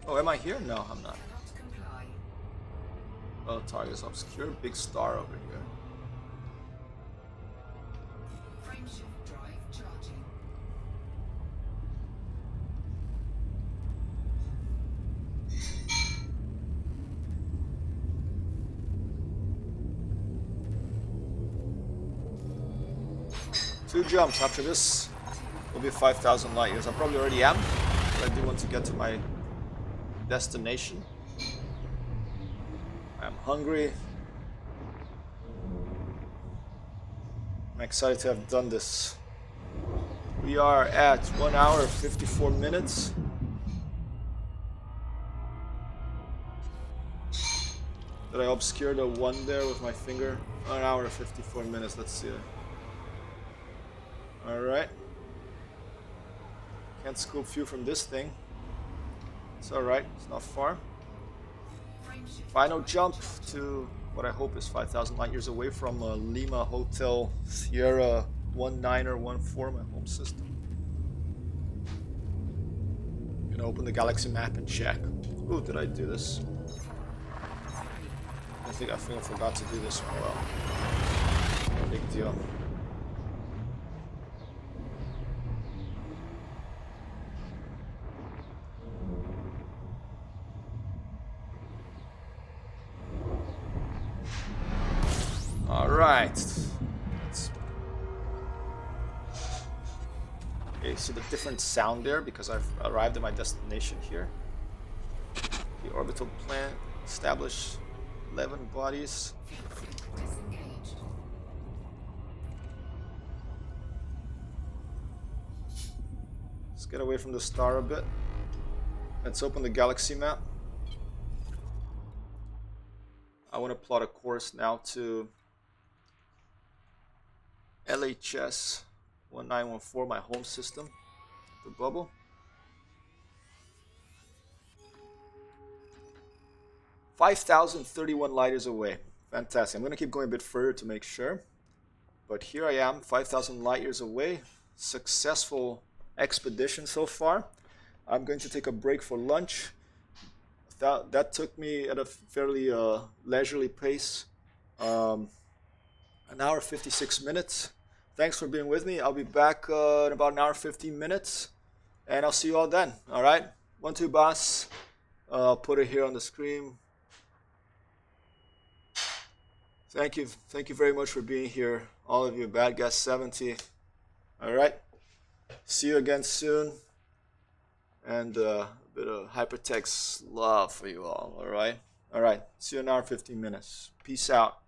C: Oh, am I here? No, I'm not.
B: Cannot comply.
C: Oh, target's obscure, big star over here.
B: Frameshift drive charging.
C: Two jumps after this will be 5,000 light years. I probably already am, but I do want to get to my destination. I'm hungry. I'm excited to have done this. We are at 1 hour 54 minutes. Did I obscure the 1 there with my finger? 1 hour 54 minutes, let's see it. Alright. Can't scoop view from this thing. It's alright, it's not far. Final jump to what I hope is 5,000 light years away from Lima Hotel Sierra 1914, my home system. Gonna open the galaxy map and check. Ooh, did I do this? I think I forgot to do this one well. No big deal. Alright. Okay, see the different sound there because I've arrived at my destination here. The orbital plant established 11 bodies.
B: Disengaged.
C: Let's get away from the star a bit. Let's open the galaxy map. I want to plot a course now to LHS 1914, my home system, the bubble. (5,031 light years away. Fantastic. I'm going to keep going a bit further to make sure. But here I am, 5,000 light years away. Successful expedition so far. I'm going to take a break for lunch. That took me at a fairly leisurely pace. An hour 56 minutes. Thanks for being with me. I'll be back in about an hour 15 minutes. And I'll see you all then. Alright? 1, 2, boss. I'll put it here on the screen. Thank you very much for being here, all of you. Bad Guess 70. Alright? See you again soon. And a bit of hypertext love for you all. Alright? Alright. See you in an hour 15 minutes. Peace out.